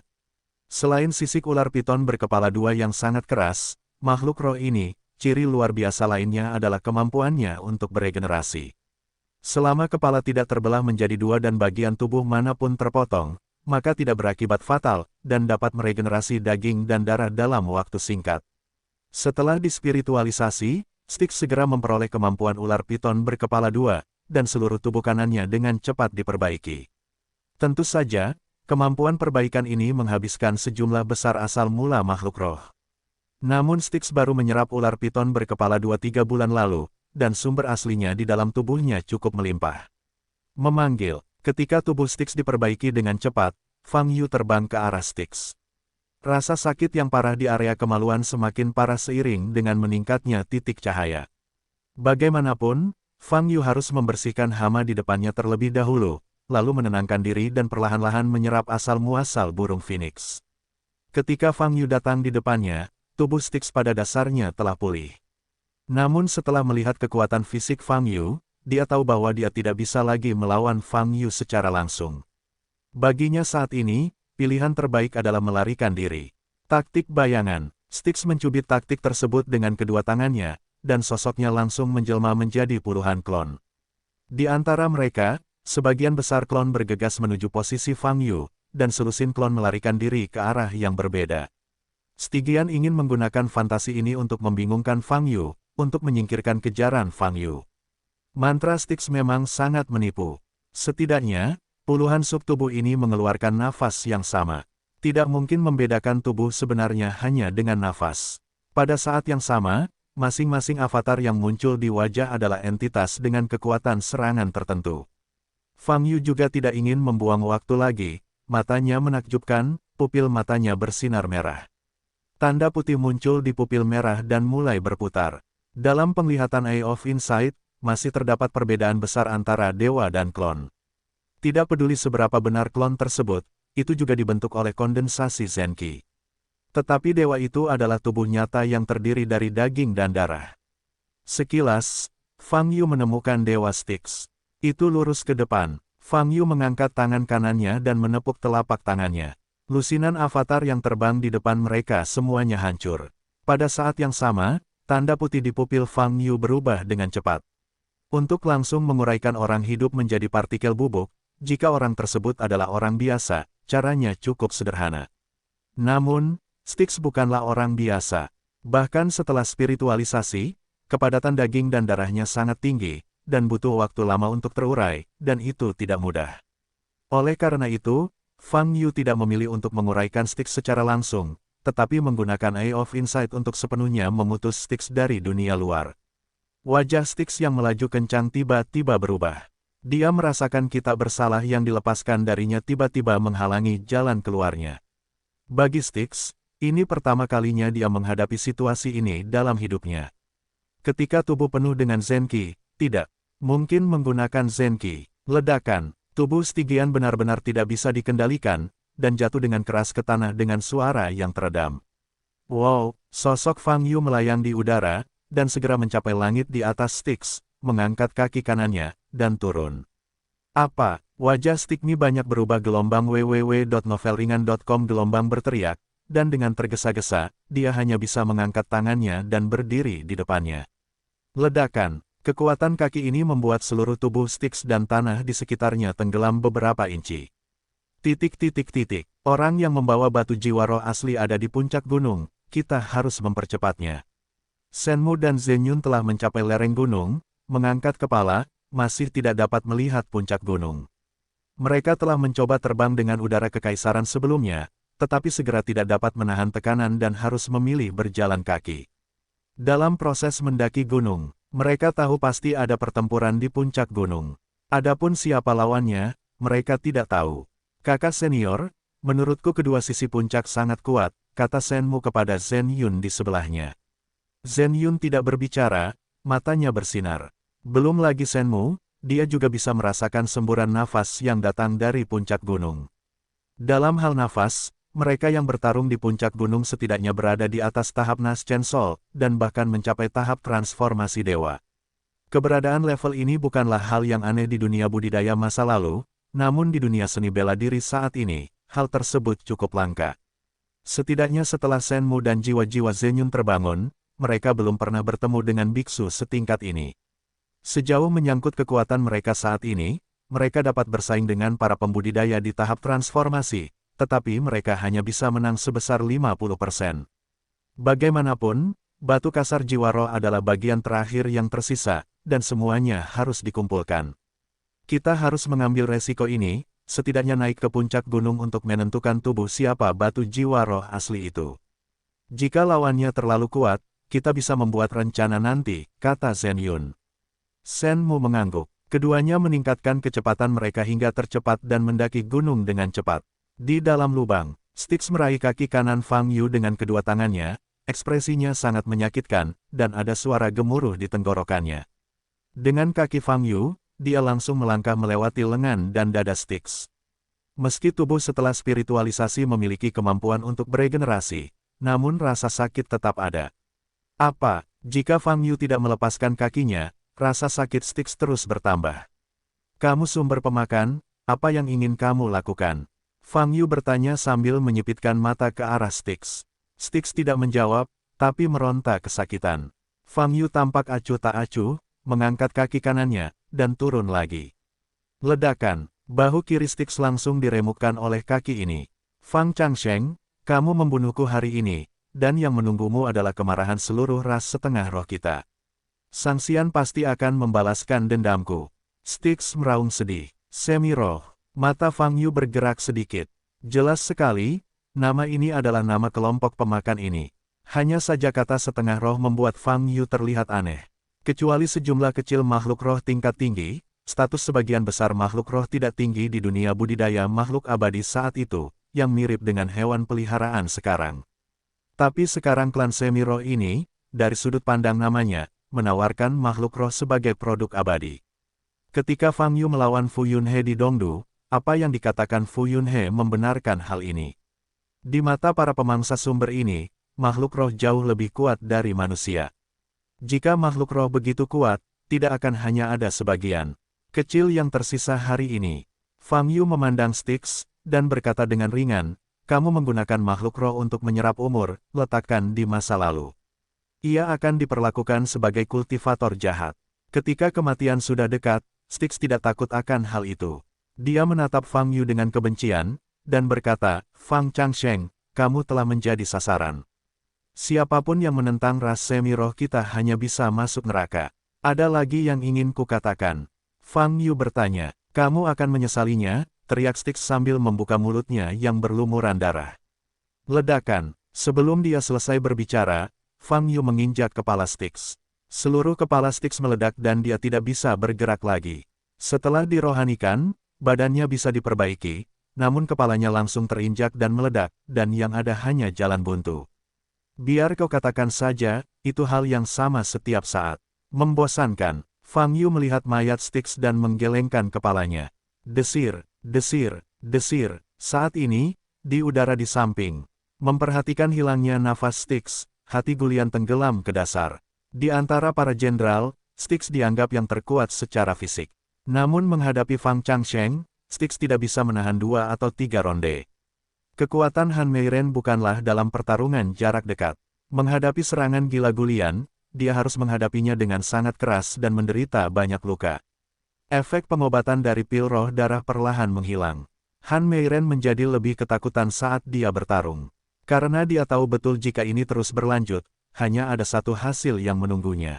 Selain sisik ular piton berkepala dua yang sangat keras, makhluk roh ini, ciri luar biasa lainnya adalah kemampuannya untuk beregenerasi. Selama kepala tidak terbelah menjadi dua dan bagian tubuh manapun terpotong, maka tidak berakibat fatal, dan dapat meregenerasi daging dan darah dalam waktu singkat. Setelah dispiritualisasi, Styx segera memperoleh kemampuan ular piton berkepala dua, dan seluruh tubuh kanannya dengan cepat diperbaiki. Tentu saja, kemampuan perbaikan ini menghabiskan sejumlah besar asal mula makhluk roh. Namun Styx baru menyerap ular piton berkepala dua 3 bulan lalu, dan sumber aslinya di dalam tubuhnya cukup melimpah. Memanggil, ketika tubuh Styx diperbaiki dengan cepat, Fang Yu terbang ke arah Styx. Rasa sakit yang parah di area kemaluan semakin parah seiring dengan meningkatnya titik cahaya. Bagaimanapun, Fang Yu harus membersihkan hama di depannya terlebih dahulu, lalu menenangkan diri dan perlahan-lahan menyerap asal-muasal burung Phoenix. Ketika Fang Yu datang di depannya, tubuh Styx pada dasarnya telah pulih. Namun setelah melihat kekuatan fisik Fang Yu, dia tahu bahwa dia tidak bisa lagi melawan Fang Yu secara langsung. Baginya saat ini, pilihan terbaik adalah melarikan diri. Taktik bayangan, Styx mencubit taktik tersebut dengan kedua tangannya, dan sosoknya langsung menjelma menjadi puluhan klon. Di antara mereka, sebagian besar klon bergegas menuju posisi Fang Yu, dan selusin klon melarikan diri ke arah yang berbeda. Stygian ingin menggunakan fantasi ini untuk membingungkan Fang Yu, untuk menyingkirkan kejaran Fang Yu. Mantra Styx memang sangat menipu. Setidaknya, puluhan subtubuh ini mengeluarkan nafas yang sama. Tidak mungkin membedakan tubuh sebenarnya hanya dengan nafas. Pada saat yang sama, masing-masing avatar yang muncul di wajah adalah entitas dengan kekuatan serangan tertentu. Fang Yu juga tidak ingin membuang waktu lagi, matanya menakjubkan, pupil matanya bersinar merah. Tanda putih muncul di pupil merah dan mulai berputar. Dalam penglihatan Eye of Insight, masih terdapat perbedaan besar antara dewa dan klon. Tidak peduli seberapa benar klon tersebut, itu juga dibentuk oleh kondensasi Zenki. Tetapi dewa itu adalah tubuh nyata yang terdiri dari daging dan darah. Sekilas, Fang Yu menemukan Dewa Styx. Itu lurus ke depan. Fang Yu mengangkat tangan kanannya dan menepuk telapak tangannya. Lusinan avatar yang terbang di depan mereka semuanya hancur. Pada saat yang sama, tanda putih di pupil Fang Yu berubah dengan cepat. Untuk langsung menguraikan orang hidup menjadi partikel bubuk, jika orang tersebut adalah orang biasa, caranya cukup sederhana. Namun, Styx bukanlah orang biasa. Bahkan setelah spiritualisasi, kepadatan daging dan darahnya sangat tinggi, dan butuh waktu lama untuk terurai, dan itu tidak mudah. Oleh karena itu, Fang Yu tidak memilih untuk menguraikan Styx secara langsung, tetapi menggunakan Eye of Insight untuk sepenuhnya memutus Styx dari dunia luar. Wajah Styx yang melaju kencang tiba-tiba berubah. Dia merasakan kitab bersalah yang dilepaskan darinya tiba-tiba menghalangi jalan keluarnya. Bagi Styx, ini pertama kalinya dia menghadapi situasi ini dalam hidupnya. Ketika tubuh penuh dengan Zenki, tidak mungkin menggunakan Zenki. Ledakan, tubuh Stygian benar-benar tidak bisa dikendalikan, dan jatuh dengan keras ke tanah dengan suara yang teredam. Wow, sosok Fang Yu melayang di udara, dan segera mencapai langit di atas Styx, mengangkat kaki kanannya, dan turun. Apa? Wajah Styx banyak berubah gelombang www.novelringan.com gelombang berteriak, dan dengan tergesa-gesa, dia hanya bisa mengangkat tangannya dan berdiri di depannya. Ledakan, kekuatan kaki ini membuat seluruh tubuh Styx dan tanah di sekitarnya tenggelam beberapa inci. Orang yang membawa batu jiwa roh asli ada di puncak gunung, kita harus mempercepatnya. Shenmu dan Zenyun telah mencapai lereng gunung, mengangkat kepala, masih tidak dapat melihat puncak gunung. Mereka telah mencoba terbang dengan udara kekaisaran sebelumnya, tetapi segera tidak dapat menahan tekanan dan harus memilih berjalan kaki. Dalam proses mendaki gunung, mereka tahu pasti ada pertempuran di puncak gunung. Adapun siapa lawannya, mereka tidak tahu. Kakak senior, menurutku kedua sisi puncak sangat kuat, kata Shenmu kepada Zenyun di sebelahnya. Zenyun tidak berbicara, matanya bersinar. Belum lagi Shenmu, dia juga bisa merasakan semburan nafas yang datang dari puncak gunung. Dalam hal nafas, mereka yang bertarung di puncak gunung setidaknya berada di atas tahap Naschensol, dan bahkan mencapai tahap transformasi dewa. Keberadaan level ini bukanlah hal yang aneh di dunia budidaya masa lalu, namun di dunia seni bela diri saat ini, hal tersebut cukup langka. Setidaknya setelah Shenmu dan jiwa-jiwa Zenyun terbangun, mereka belum pernah bertemu dengan biksu setingkat ini. Sejauh menyangkut kekuatan mereka saat ini, mereka dapat bersaing dengan para pembudidaya di tahap transformasi, tetapi mereka hanya bisa menang sebesar 50%. Bagaimanapun, batu kasar jiwa roh adalah bagian terakhir yang tersisa, dan semuanya harus dikumpulkan. Kita harus mengambil resiko ini, setidaknya naik ke puncak gunung untuk menentukan tubuh siapa batu jiwa roh asli itu. Jika lawannya terlalu kuat, kita bisa membuat rencana nanti, kata Zenyun. Shenmu mengangguk. Keduanya meningkatkan kecepatan mereka hingga tercepat dan mendaki gunung dengan cepat. Di dalam lubang, Styx meraih kaki kanan Fang Yu dengan kedua tangannya, ekspresinya sangat menyakitkan, dan ada suara gemuruh di tenggorokannya. Dengan kaki Fang Yu, dia langsung melangkah melewati lengan dan dada Styx. Meski tubuh setelah spiritualisasi memiliki kemampuan untuk beregenerasi, namun rasa sakit tetap ada. Apa, jika Fang Yu tidak melepaskan kakinya, rasa sakit Styx terus bertambah. Kamu sumber pemakan, apa yang ingin kamu lakukan? Fang Yu bertanya sambil menyipitkan mata ke arah Styx. Styx tidak menjawab, tapi meronta kesakitan. Fang Yu tampak acuh tak acuh, mengangkat kaki kanannya, dan turun lagi. Ledakan, bahu kiri Styx langsung diremukkan oleh kaki ini. Fang Changsheng, kamu membunuhku hari ini, dan yang menunggumu adalah kemarahan seluruh ras setengah roh kita. Sang Xian pasti akan membalaskan dendamku. Styx meraung sedih. Semi-roh. Mata Fang Yu bergerak sedikit. Jelas sekali, nama ini adalah nama kelompok pemakan ini. Hanya saja kata setengah roh membuat Fang Yu terlihat aneh. Kecuali sejumlah kecil makhluk roh tingkat tinggi, status sebagian besar makhluk roh tidak tinggi di dunia budidaya makhluk abadi saat itu, yang mirip dengan hewan peliharaan sekarang. Tapi sekarang klan semi-roh ini, dari sudut pandang namanya, menawarkan makhluk roh sebagai produk abadi. Ketika Fang Yu melawan Fu Yunhe di Dongdu, apa yang dikatakan Fu Yunhe membenarkan hal ini. Di mata para pemangsa sumber ini, makhluk roh jauh lebih kuat dari manusia. Jika makhluk roh begitu kuat, tidak akan hanya ada sebagian kecil yang tersisa hari ini. Fang Yu memandang Styx, dan berkata dengan ringan, kamu menggunakan makhluk roh untuk menyerap umur, letakkan di masa lalu. Ia akan diperlakukan sebagai kultivator jahat. Ketika kematian sudah dekat, Styx tidak takut akan hal itu. Dia menatap Fang Yu dengan kebencian, dan berkata, Fang Changsheng, kamu telah menjadi sasaran. Siapapun yang menentang ras semi-roh kita hanya bisa masuk neraka. Ada lagi yang ingin kukatakan. Fang Yu bertanya, kamu akan menyesalinya, teriak Styx sambil membuka mulutnya yang berlumuran darah. Ledakan. Sebelum dia selesai berbicara, Fang Yu menginjak kepala Styx. Seluruh kepala Styx meledak dan dia tidak bisa bergerak lagi. Setelah dirohanikan, badannya bisa diperbaiki, namun kepalanya langsung terinjak dan meledak, dan yang ada hanya jalan buntu. Biar kau katakan saja, itu hal yang sama setiap saat. Membosankan. Fang Yu melihat mayat Styx dan menggelengkan kepalanya. Desir, desir, desir. Saat ini, di udara di samping. Memperhatikan hilangnya nafas Styx, hati Gulian tenggelam ke dasar. Di antara para jenderal, Styx dianggap yang terkuat secara fisik. Namun menghadapi Fang Changsheng, Styx tidak bisa menahan 2 atau 3 ronde. Kekuatan Han Meiren bukanlah dalam pertarungan jarak dekat. Menghadapi serangan gila Gulian, dia harus menghadapinya dengan sangat keras dan menderita banyak luka. Efek pengobatan dari pil roh darah perlahan menghilang. Han Meiren menjadi lebih ketakutan saat dia bertarung. Karena dia tahu betul jika ini terus berlanjut, hanya ada satu hasil yang menunggunya.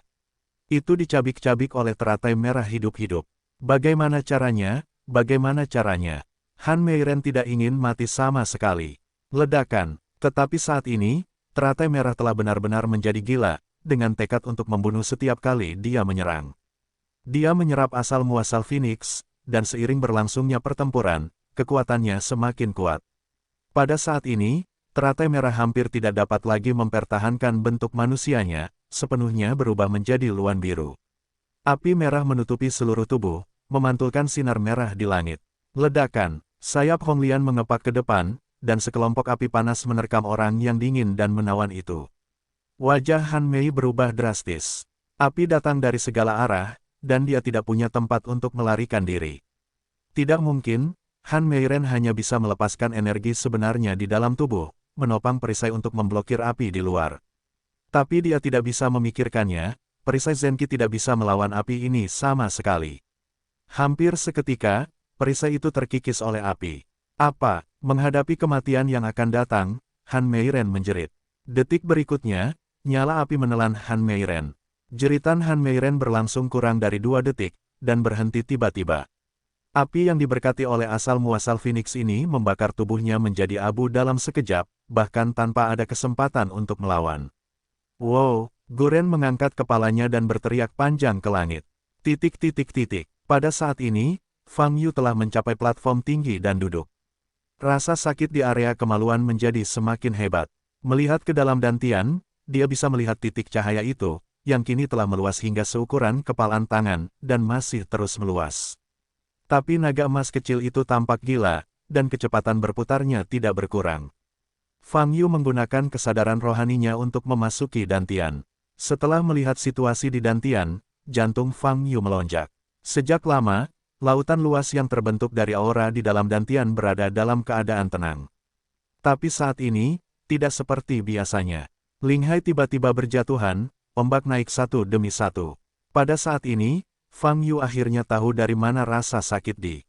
Itu dicabik-cabik oleh teratai merah hidup-hidup. Bagaimana caranya? Bagaimana caranya? Han Meiren tidak ingin mati sama sekali. Ledakan. Tetapi saat ini, teratai merah telah benar-benar menjadi gila, dengan tekad untuk membunuh setiap kali dia menyerang. Dia menyerap asal-muasal Phoenix, dan seiring berlangsungnya pertempuran, kekuatannya semakin kuat. Pada saat ini, teratai merah hampir tidak dapat lagi mempertahankan bentuk manusianya, sepenuhnya berubah menjadi luan biru. Api merah menutupi seluruh tubuh, memantulkan sinar merah di langit. Ledakan, sayap Honglian mengepak ke depan, dan sekelompok api panas menerkam orang yang dingin dan menawan itu. Wajah Han Mei berubah drastis. Api datang dari segala arah, dan dia tidak punya tempat untuk melarikan diri. Tidak mungkin, Han Meiren hanya bisa melepaskan energi sebenarnya di dalam tubuh, menopang perisai untuk memblokir api di luar. Tapi dia tidak bisa memikirkannya, perisai Zenki tidak bisa melawan api ini sama sekali. Hampir seketika, perisai itu terkikis oleh api. Apa? Menghadapi kematian yang akan datang, Han Meiren menjerit. Detik berikutnya, nyala api menelan Han Meiren. Jeritan Han Meiren berlangsung kurang dari 2 detik, dan berhenti tiba-tiba. Api yang diberkati oleh asal-muasal Phoenix ini membakar tubuhnya menjadi abu dalam sekejap, bahkan tanpa ada kesempatan untuk melawan. Wow, Guren mengangkat kepalanya dan berteriak panjang ke langit. Titik. Pada saat ini, Fang Yu telah mencapai platform tinggi dan duduk. Rasa sakit di area kemaluan menjadi semakin hebat. Melihat ke dalam dantian, dia bisa melihat titik cahaya itu, yang kini telah meluas hingga seukuran kepalan tangan, dan masih terus meluas. Tapi naga emas kecil itu tampak gila, dan kecepatan berputarnya tidak berkurang. Fang Yu menggunakan kesadaran rohaninya untuk memasuki dantian. Setelah melihat situasi di dantian, jantung Fang Yu melonjak. Sejak lama, lautan luas yang terbentuk dari aura di dalam dantian berada dalam keadaan tenang. Tapi saat ini, tidak seperti biasanya. Linghai tiba-tiba berjatuhan, ombak naik satu demi satu. Pada saat ini, Fang Yu akhirnya tahu dari mana rasa sakit di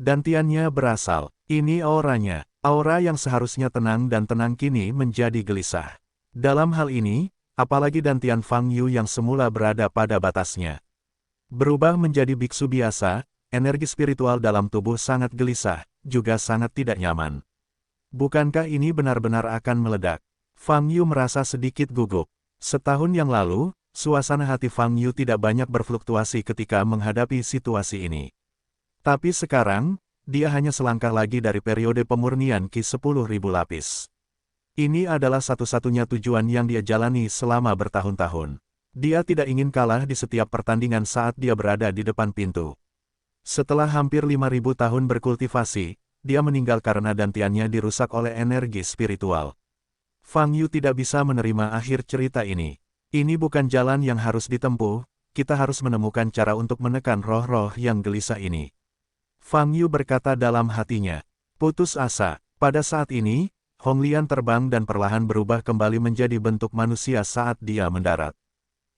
dantiannya berasal. Ini auranya. Aura yang seharusnya tenang dan tenang kini menjadi gelisah. Dalam hal ini, apalagi dantian Fang Yu yang semula berada pada batasnya berubah menjadi biksu biasa, energi spiritual dalam tubuh sangat gelisah, juga sangat tidak nyaman. Bukankah ini benar-benar akan meledak? Fang Yu merasa sedikit gugup. Setahun yang lalu, suasana hati Fang Yu tidak banyak berfluktuasi ketika menghadapi situasi ini. Tapi sekarang, dia hanya selangkah lagi dari periode pemurnian Ki 10.000 lapis. Ini adalah satu-satunya tujuan yang dia jalani selama bertahun-tahun. Dia tidak ingin kalah di setiap pertandingan saat dia berada di depan pintu. Setelah hampir 5.000 tahun berkultivasi, dia meninggal karena dantiannya dirusak oleh energi spiritual. Fang Yu tidak bisa menerima akhir cerita ini. Ini bukan jalan yang harus ditempuh, kita harus menemukan cara untuk menekan roh-roh yang gelisah ini. Fang Yu berkata dalam hatinya. Putus asa. Pada saat ini, Honglian terbang dan perlahan berubah kembali menjadi bentuk manusia saat dia mendarat.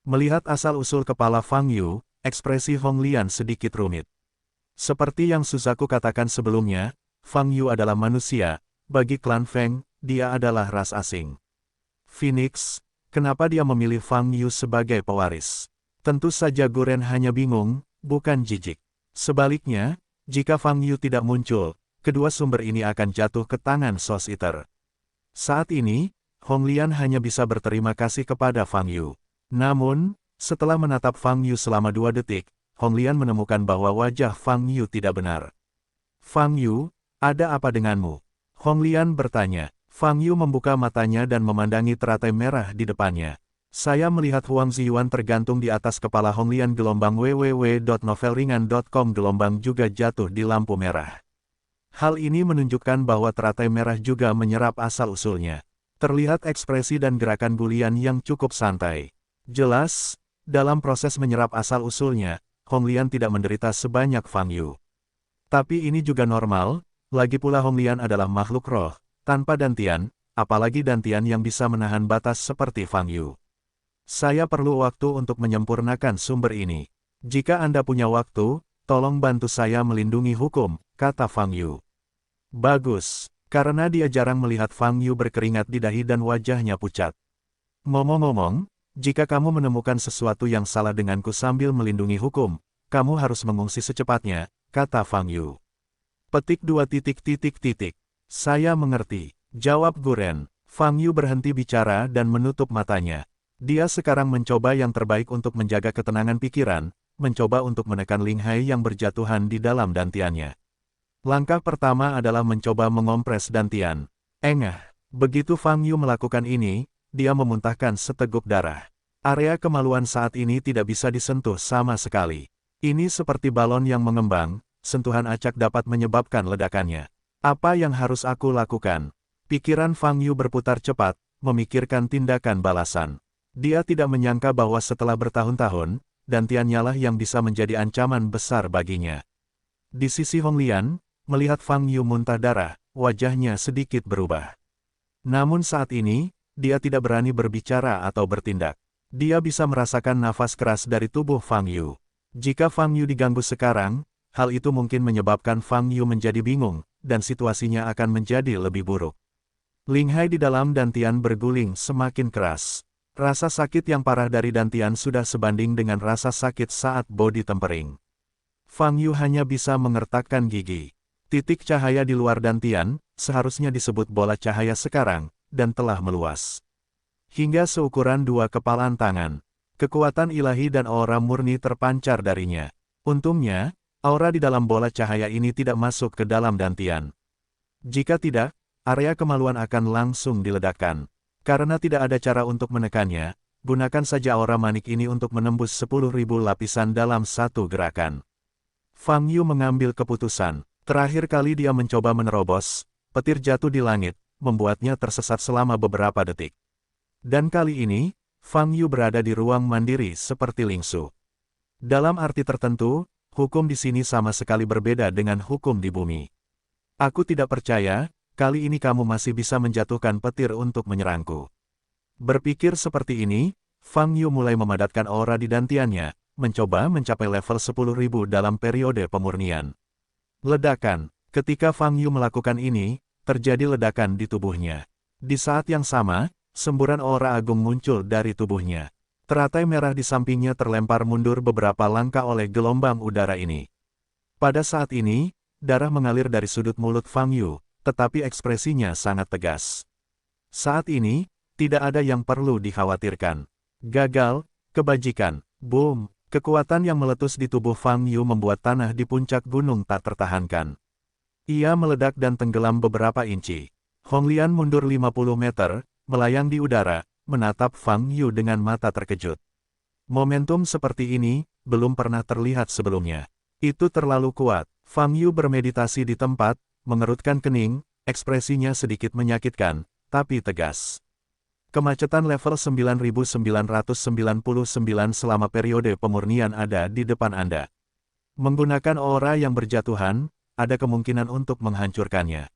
Melihat asal-usul kepala Fang Yu, ekspresi Honglian sedikit rumit. Seperti yang Suzaku katakan sebelumnya, Fang Yu adalah manusia, bagi klan Feng, dia adalah ras asing. Phoenix, kenapa dia memilih Fang Yu sebagai pewaris? Tentu saja Guren hanya bingung, bukan jijik. Sebaliknya, jika Fang Yu tidak muncul, kedua sumber ini akan jatuh ke tangan Sos Eater. Saat ini, Honglian hanya bisa berterima kasih kepada Fang Yu. Namun, setelah menatap Fang Yu selama 2 detik, Honglian menemukan bahwa wajah Fang Yu tidak benar. Fang Yu, ada apa denganmu? Honglian bertanya. Fang Yu membuka matanya dan memandangi teratai merah di depannya. Saya melihat Huang Ziyuan tergantung di atas kepala Honglian. www.novelringan.com gelombang juga jatuh di lampu merah. Hal ini menunjukkan bahwa teratai merah juga menyerap asal-usulnya. Terlihat ekspresi dan gerakan Gulian yang cukup santai. Jelas, dalam proses menyerap asal-usulnya, Honglian tidak menderita sebanyak Fang Yu. Tapi ini juga normal, lagi pula Honglian adalah makhluk roh, tanpa dantian, apalagi dantian yang bisa menahan batas seperti Fang Yu. Saya perlu waktu untuk menyempurnakan sumber ini. Jika Anda punya waktu, tolong bantu saya melindungi hukum, kata Fang Yu. Bagus, karena dia jarang melihat Fang Yu berkeringat di dahi dan wajahnya pucat. Ngomong-ngomong, jika kamu menemukan sesuatu yang salah denganku sambil melindungi hukum, kamu harus mengungsi secepatnya, kata Fang Yu. Petik 2 titik. Saya mengerti, jawab Guren. Fang Yu berhenti bicara dan menutup matanya. Dia sekarang mencoba yang terbaik untuk menjaga ketenangan pikiran, mencoba untuk menekan Ling Hai yang berjatuhan di dalam dantiannya. Langkah pertama adalah mencoba mengompres dantian. Engah, begitu Fang Yu melakukan ini, dia memuntahkan seteguk darah. Area kemaluan saat ini tidak bisa disentuh sama sekali. Ini seperti balon yang mengembang, sentuhan acak dapat menyebabkan ledakannya. Apa yang harus aku lakukan? Pikiran Fang Yu berputar cepat, memikirkan tindakan balasan. Dia tidak menyangka bahwa setelah bertahun-tahun, dantiannya lah yang bisa menjadi ancaman besar baginya. Di sisi Honglian, melihat Fang Yu muntah darah, wajahnya sedikit berubah. Namun saat ini, dia tidak berani berbicara atau bertindak. Dia bisa merasakan nafas keras dari tubuh Fang Yu. Jika Fang Yu diganggu sekarang, hal itu mungkin menyebabkan Fang Yu menjadi bingung, dan situasinya akan menjadi lebih buruk. Ling Hai di dalam dantian berguling semakin keras. Rasa sakit yang parah dari dantian sudah sebanding dengan rasa sakit saat bodi tempering. Fang Yu hanya bisa mengertakkan gigi. Titik cahaya di luar dantian, seharusnya disebut bola cahaya sekarang, dan telah meluas. Hingga seukuran 2 kepalan tangan. Kekuatan ilahi dan aura murni terpancar darinya. Untungnya, aura di dalam bola cahaya ini tidak masuk ke dalam dantian. Jika tidak, area kemaluan akan langsung diledakkan. Karena tidak ada cara untuk menekannya, gunakan saja aura manik ini untuk menembus 10.000 lapisan dalam satu gerakan. Fang Yu mengambil keputusan. Terakhir kali dia mencoba menerobos, petir jatuh di langit, membuatnya tersesat selama beberapa detik. Dan kali ini, Fang Yu berada di ruang mandiri seperti Lingsu. Dalam arti tertentu, hukum di sini sama sekali berbeda dengan hukum di bumi. Aku tidak percaya, kali ini kamu masih bisa menjatuhkan petir untuk menyerangku. Berpikir seperti ini, Fang Yu mulai memadatkan aura di dantiannya, mencoba mencapai level 10.000 dalam periode pemurnian. Ledakan. Ketika Fang Yu melakukan ini, terjadi ledakan di tubuhnya. Di saat yang sama, semburan aura agung muncul dari tubuhnya. Teratai merah di sampingnya terlempar mundur beberapa langkah oleh gelombang udara ini. Pada saat ini, darah mengalir dari sudut mulut Fang Yu, tetapi ekspresinya sangat tegas. Saat ini, tidak ada yang perlu dikhawatirkan. Gagal, kebajikan, boom. Kekuatan yang meletus di tubuh Fang Yu membuat tanah di puncak gunung tak tertahankan. Ia meledak dan tenggelam beberapa inci. Honglian mundur 50 meter, melayang di udara, menatap Fang Yu dengan mata terkejut. Momentum seperti ini, belum pernah terlihat sebelumnya. Itu terlalu kuat. Fang Yu bermeditasi di tempat, mengerutkan kening, ekspresinya sedikit menyakitkan, tapi tegas. Kemacetan level 9999 selama periode pemurnian ada di depan Anda. Menggunakan aura yang berjatuhan, ada kemungkinan untuk menghancurkannya.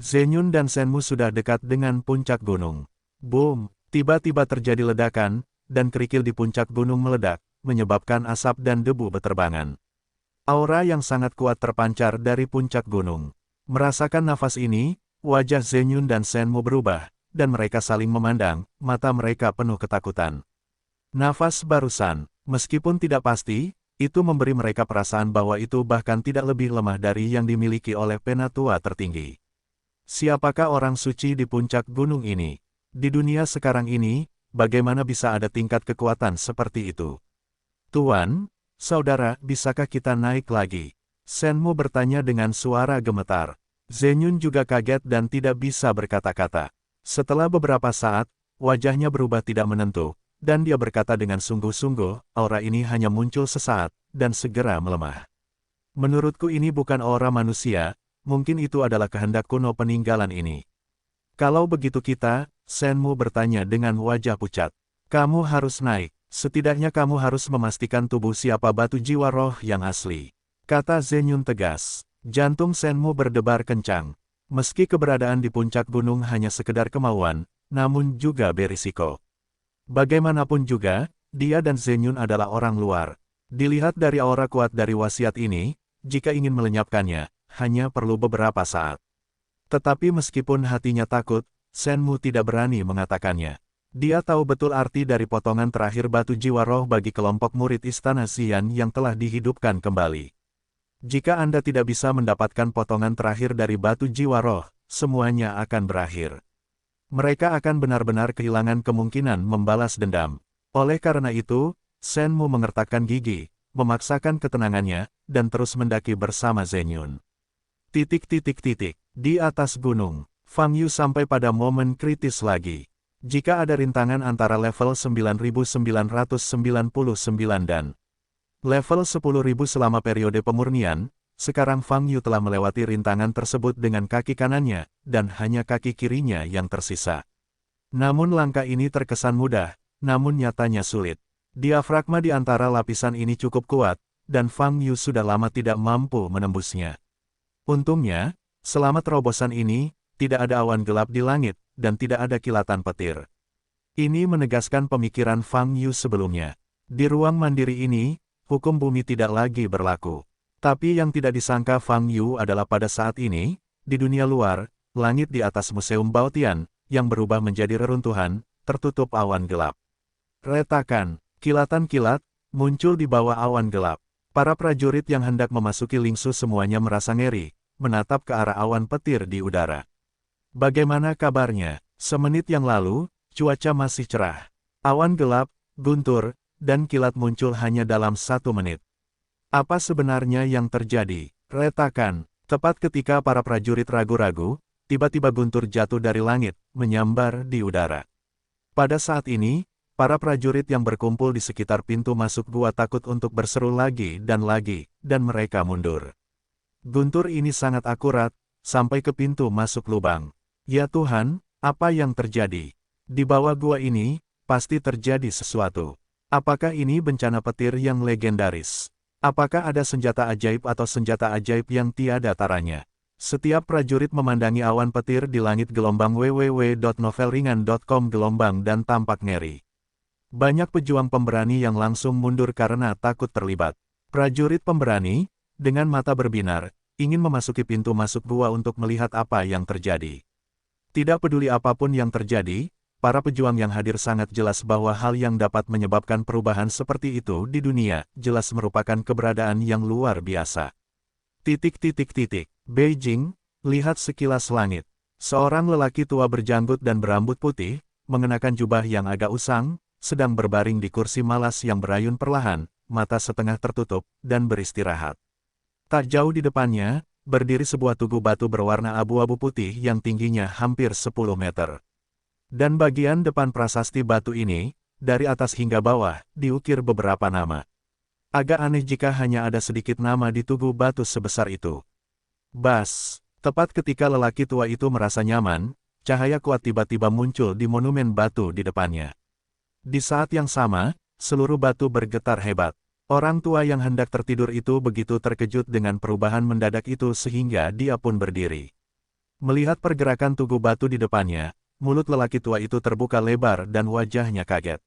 Zenyun dan Shenmu sudah dekat dengan puncak gunung. Boom! Tiba-tiba terjadi ledakan, dan kerikil di puncak gunung meledak, menyebabkan asap dan debu beterbangan. Aura yang sangat kuat terpancar dari puncak gunung. Merasakan nafas ini, wajah Zenyun dan Shenmu berubah, dan mereka saling memandang, mata mereka penuh ketakutan. Nafas barusan, meskipun tidak pasti, itu memberi mereka perasaan bahwa itu bahkan tidak lebih lemah dari yang dimiliki oleh penatua tertinggi. Siapakah orang suci di puncak gunung ini? Di dunia sekarang ini, bagaimana bisa ada tingkat kekuatan seperti itu? Tuan, saudara, bisakah kita naik lagi? Shenmu bertanya dengan suara gemetar. Zenyun juga kaget dan tidak bisa berkata-kata. Setelah beberapa saat, wajahnya berubah tidak menentu, dan dia berkata dengan sungguh-sungguh, aura ini hanya muncul sesaat, dan segera melemah. Menurutku ini bukan aura manusia, mungkin itu adalah kehendak kuno peninggalan ini. Kalau begitu kita, Shenmu bertanya dengan wajah pucat. Kamu harus naik, setidaknya kamu harus memastikan tubuh siapa batu jiwa roh yang asli. Kata Zenyun tegas. Jantung Shenmu berdebar kencang. Meski keberadaan di puncak gunung hanya sekedar kemauan, namun juga berisiko. Bagaimanapun juga, dia dan Zenyun adalah orang luar. Dilihat dari aura kuat dari wasiat ini, jika ingin melenyapkannya, hanya perlu beberapa saat. Tetapi meskipun hatinya takut, Shenmu tidak berani mengatakannya. Dia tahu betul arti dari potongan terakhir batu jiwa roh bagi kelompok murid Istana Xian yang telah dihidupkan kembali. Jika Anda tidak bisa mendapatkan potongan terakhir dari batu jiwa roh, semuanya akan berakhir. Mereka akan benar-benar kehilangan kemungkinan membalas dendam. Oleh karena itu, Shenmu mengertakkan gigi, memaksakan ketenangannya, dan terus mendaki bersama Zenyun. Di atas gunung, Fang Yu sampai pada momen kritis lagi. Jika ada rintangan antara level 9999 dan level 10.000 selama periode pemurnian, sekarang Fang Yu telah melewati rintangan tersebut dengan kaki kanannya, dan hanya kaki kirinya yang tersisa. Namun langkah ini terkesan mudah, namun nyatanya sulit. Diafragma di antara lapisan ini cukup kuat, dan Fang Yu sudah lama tidak mampu menembusnya. Untungnya, selama terobosan ini, tidak ada awan gelap di langit, dan tidak ada kilatan petir. Ini menegaskan pemikiran Fang Yu sebelumnya. Di ruang mandiri ini, hukum bumi tidak lagi berlaku. Tapi yang tidak disangka Fang Yu adalah pada saat ini, di dunia luar, langit di atas Museum Baotian, yang berubah menjadi reruntuhan, tertutup awan gelap. Retakan, kilatan kilat, muncul di bawah awan gelap. Para prajurit yang hendak memasuki Lingsu semuanya merasa ngeri, menatap ke arah awan petir di udara. Bagaimana kabarnya? Semenit yang lalu, cuaca masih cerah. Awan gelap, guntur, dan kilat muncul hanya dalam 1 menit. Apa sebenarnya yang terjadi? Retakan, tepat ketika para prajurit ragu-ragu, tiba-tiba guntur jatuh dari langit, menyambar di udara. Pada saat ini, para prajurit yang berkumpul di sekitar pintu masuk gua takut untuk berseru lagi, dan mereka mundur. Guntur ini sangat akurat, sampai ke pintu masuk lubang. Ya Tuhan, apa yang terjadi? Di bawah gua ini, pasti terjadi sesuatu. Apakah ini bencana petir yang legendaris? Apakah ada senjata ajaib atau senjata ajaib yang tiada taranya? Setiap prajurit memandangi awan petir di langit gelombang www.novelringan.com gelombang dan tampak ngeri. Banyak pejuang pemberani yang langsung mundur karena takut terlibat. Prajurit pemberani, dengan mata berbinar, ingin memasuki pintu masuk gua untuk melihat apa yang terjadi. Tidak peduli apapun yang terjadi, para pejuang yang hadir sangat jelas bahwa hal yang dapat menyebabkan perubahan seperti itu di dunia, jelas merupakan keberadaan yang luar biasa. Beijing, lihat sekilas langit. Seorang lelaki tua berjanggut dan berambut putih, mengenakan jubah yang agak usang, sedang berbaring di kursi malas yang berayun perlahan, mata setengah tertutup, dan beristirahat. Tak jauh di depannya, berdiri sebuah tugu batu berwarna abu-abu putih yang tingginya hampir 10 meter. Dan bagian depan prasasti batu ini, dari atas hingga bawah, diukir beberapa nama. Agak aneh jika hanya ada sedikit nama di tubuh batu sebesar itu. Bas, tepat ketika lelaki tua itu merasa nyaman, cahaya kuat tiba-tiba muncul di monumen batu di depannya. Di saat yang sama, seluruh batu bergetar hebat. Orang tua yang hendak tertidur itu begitu terkejut dengan perubahan mendadak itu sehingga dia pun berdiri. Melihat pergerakan tubuh batu di depannya, mulut lelaki tua itu terbuka lebar dan wajahnya kaget.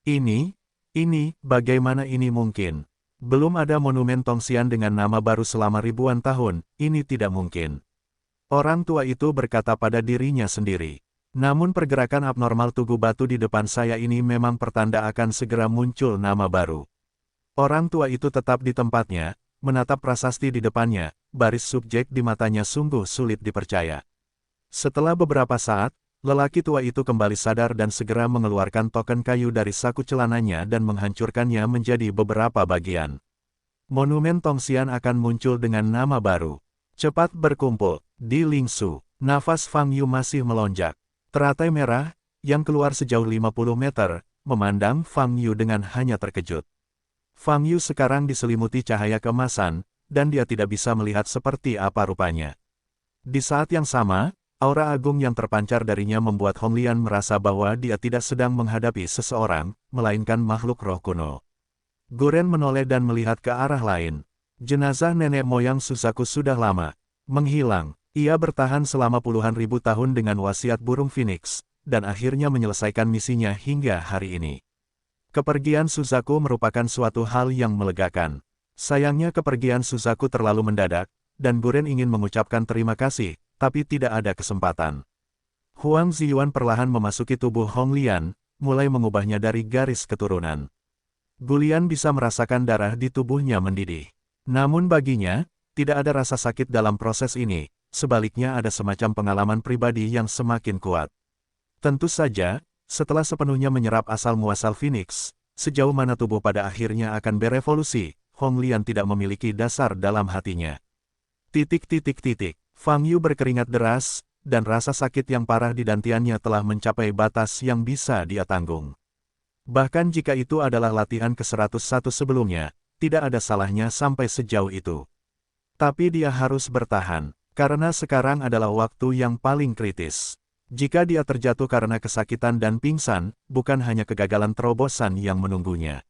Ini, bagaimana ini mungkin? Belum ada monumen Tongxian dengan nama baru selama ribuan tahun, ini tidak mungkin. Orang tua itu berkata pada dirinya sendiri. Namun pergerakan abnormal tubuh batu di depan saya ini memang pertanda akan segera muncul nama baru. Orang tua itu tetap di tempatnya, menatap prasasti di depannya, baris subjek di matanya sungguh sulit dipercaya. Setelah beberapa saat, lelaki tua itu kembali sadar dan segera mengeluarkan token kayu dari saku celananya dan menghancurkannya menjadi beberapa bagian. Monumen Tongxian akan muncul dengan nama baru. Cepat berkumpul, di Lingsu. Nafas Fang Yu masih melonjak. Teratai merah, yang keluar sejauh 50 meter, memandang Fang Yu dengan hanya terkejut. Fang Yu sekarang diselimuti cahaya keemasan, dan dia tidak bisa melihat seperti apa rupanya. Di saat yang sama, aura agung yang terpancar darinya membuat Hong Lian merasa bahwa dia tidak sedang menghadapi seseorang, melainkan makhluk roh kuno. Guren menoleh dan melihat ke arah lain. Jenazah nenek moyang Suzaku sudah lama menghilang. Ia bertahan selama puluhan ribu tahun dengan wasiat burung Phoenix, dan akhirnya menyelesaikan misinya hingga hari ini. Kepergian Suzaku merupakan suatu hal yang melegakan. Sayangnya kepergian Suzaku terlalu mendadak, dan Guren ingin mengucapkan terima kasih, tapi tidak ada kesempatan. Huang Ziyuan perlahan memasuki tubuh Hong Lian, mulai mengubahnya dari garis keturunan. Gulian bisa merasakan darah di tubuhnya mendidih. Namun baginya, tidak ada rasa sakit dalam proses ini, sebaliknya ada semacam pengalaman pribadi yang semakin kuat. Tentu saja, setelah sepenuhnya menyerap asal-muasal Phoenix, sejauh mana tubuh pada akhirnya akan berevolusi, Hong Lian tidak memiliki dasar dalam hatinya. Fang Yu berkeringat deras, dan rasa sakit yang parah di dantiannya telah mencapai batas yang bisa dia tanggung. Bahkan jika itu adalah latihan ke-101 sebelumnya, tidak ada salahnya sampai sejauh itu. Tapi dia harus bertahan, karena sekarang adalah waktu yang paling kritis. Jika dia terjatuh karena kesakitan dan pingsan, bukan hanya kegagalan terobosan yang menunggunya.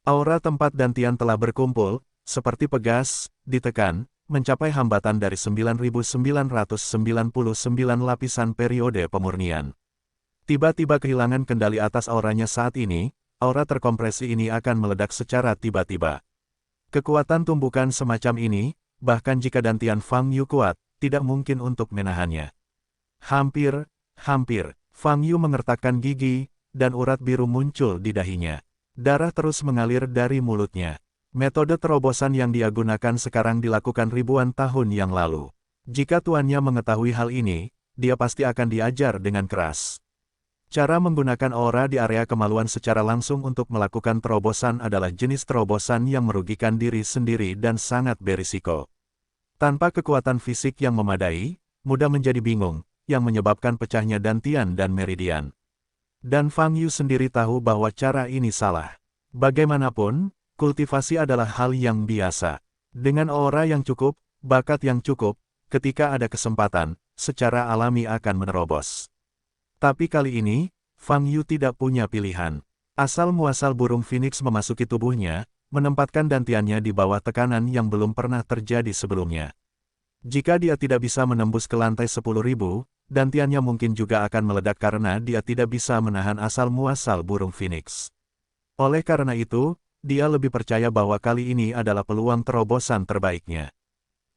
Aura tempat dantian telah berkumpul, seperti pegas, ditekan, mencapai hambatan dari 9.999 lapisan periode pemurnian. Tiba-tiba kehilangan kendali atas auranya saat ini, aura terkompresi ini akan meledak secara tiba-tiba. Kekuatan tumbukan semacam ini, bahkan jika dantian Fang Yu kuat, tidak mungkin untuk menahannya. Hampir, Fang Yu mengertakkan gigi, dan urat biru muncul di dahinya. Darah terus mengalir dari mulutnya. Metode terobosan yang dia gunakan sekarang dilakukan ribuan tahun yang lalu. Jika tuannya mengetahui hal ini, dia pasti akan diajar dengan keras. Cara menggunakan aura di area kemaluan secara langsung untuk melakukan terobosan adalah jenis terobosan yang merugikan diri sendiri dan sangat berisiko. Tanpa kekuatan fisik yang memadai, mudah menjadi bingung, yang menyebabkan pecahnya dantian dan meridian. Dan Fang Yu sendiri tahu bahwa cara ini salah. Bagaimanapun, kultivasi adalah hal yang biasa. Dengan aura yang cukup, bakat yang cukup, ketika ada kesempatan, secara alami akan menerobos. Tapi kali ini, Fang Yu tidak punya pilihan. Asal-muasal burung Phoenix memasuki tubuhnya, menempatkan dantiannya di bawah tekanan yang belum pernah terjadi sebelumnya. Jika dia tidak bisa menembus ke lantai 10.000, dantiannya mungkin juga akan meledak karena dia tidak bisa menahan asal-muasal burung Phoenix. Oleh karena itu, dia lebih percaya bahwa kali ini adalah peluang terobosan terbaiknya.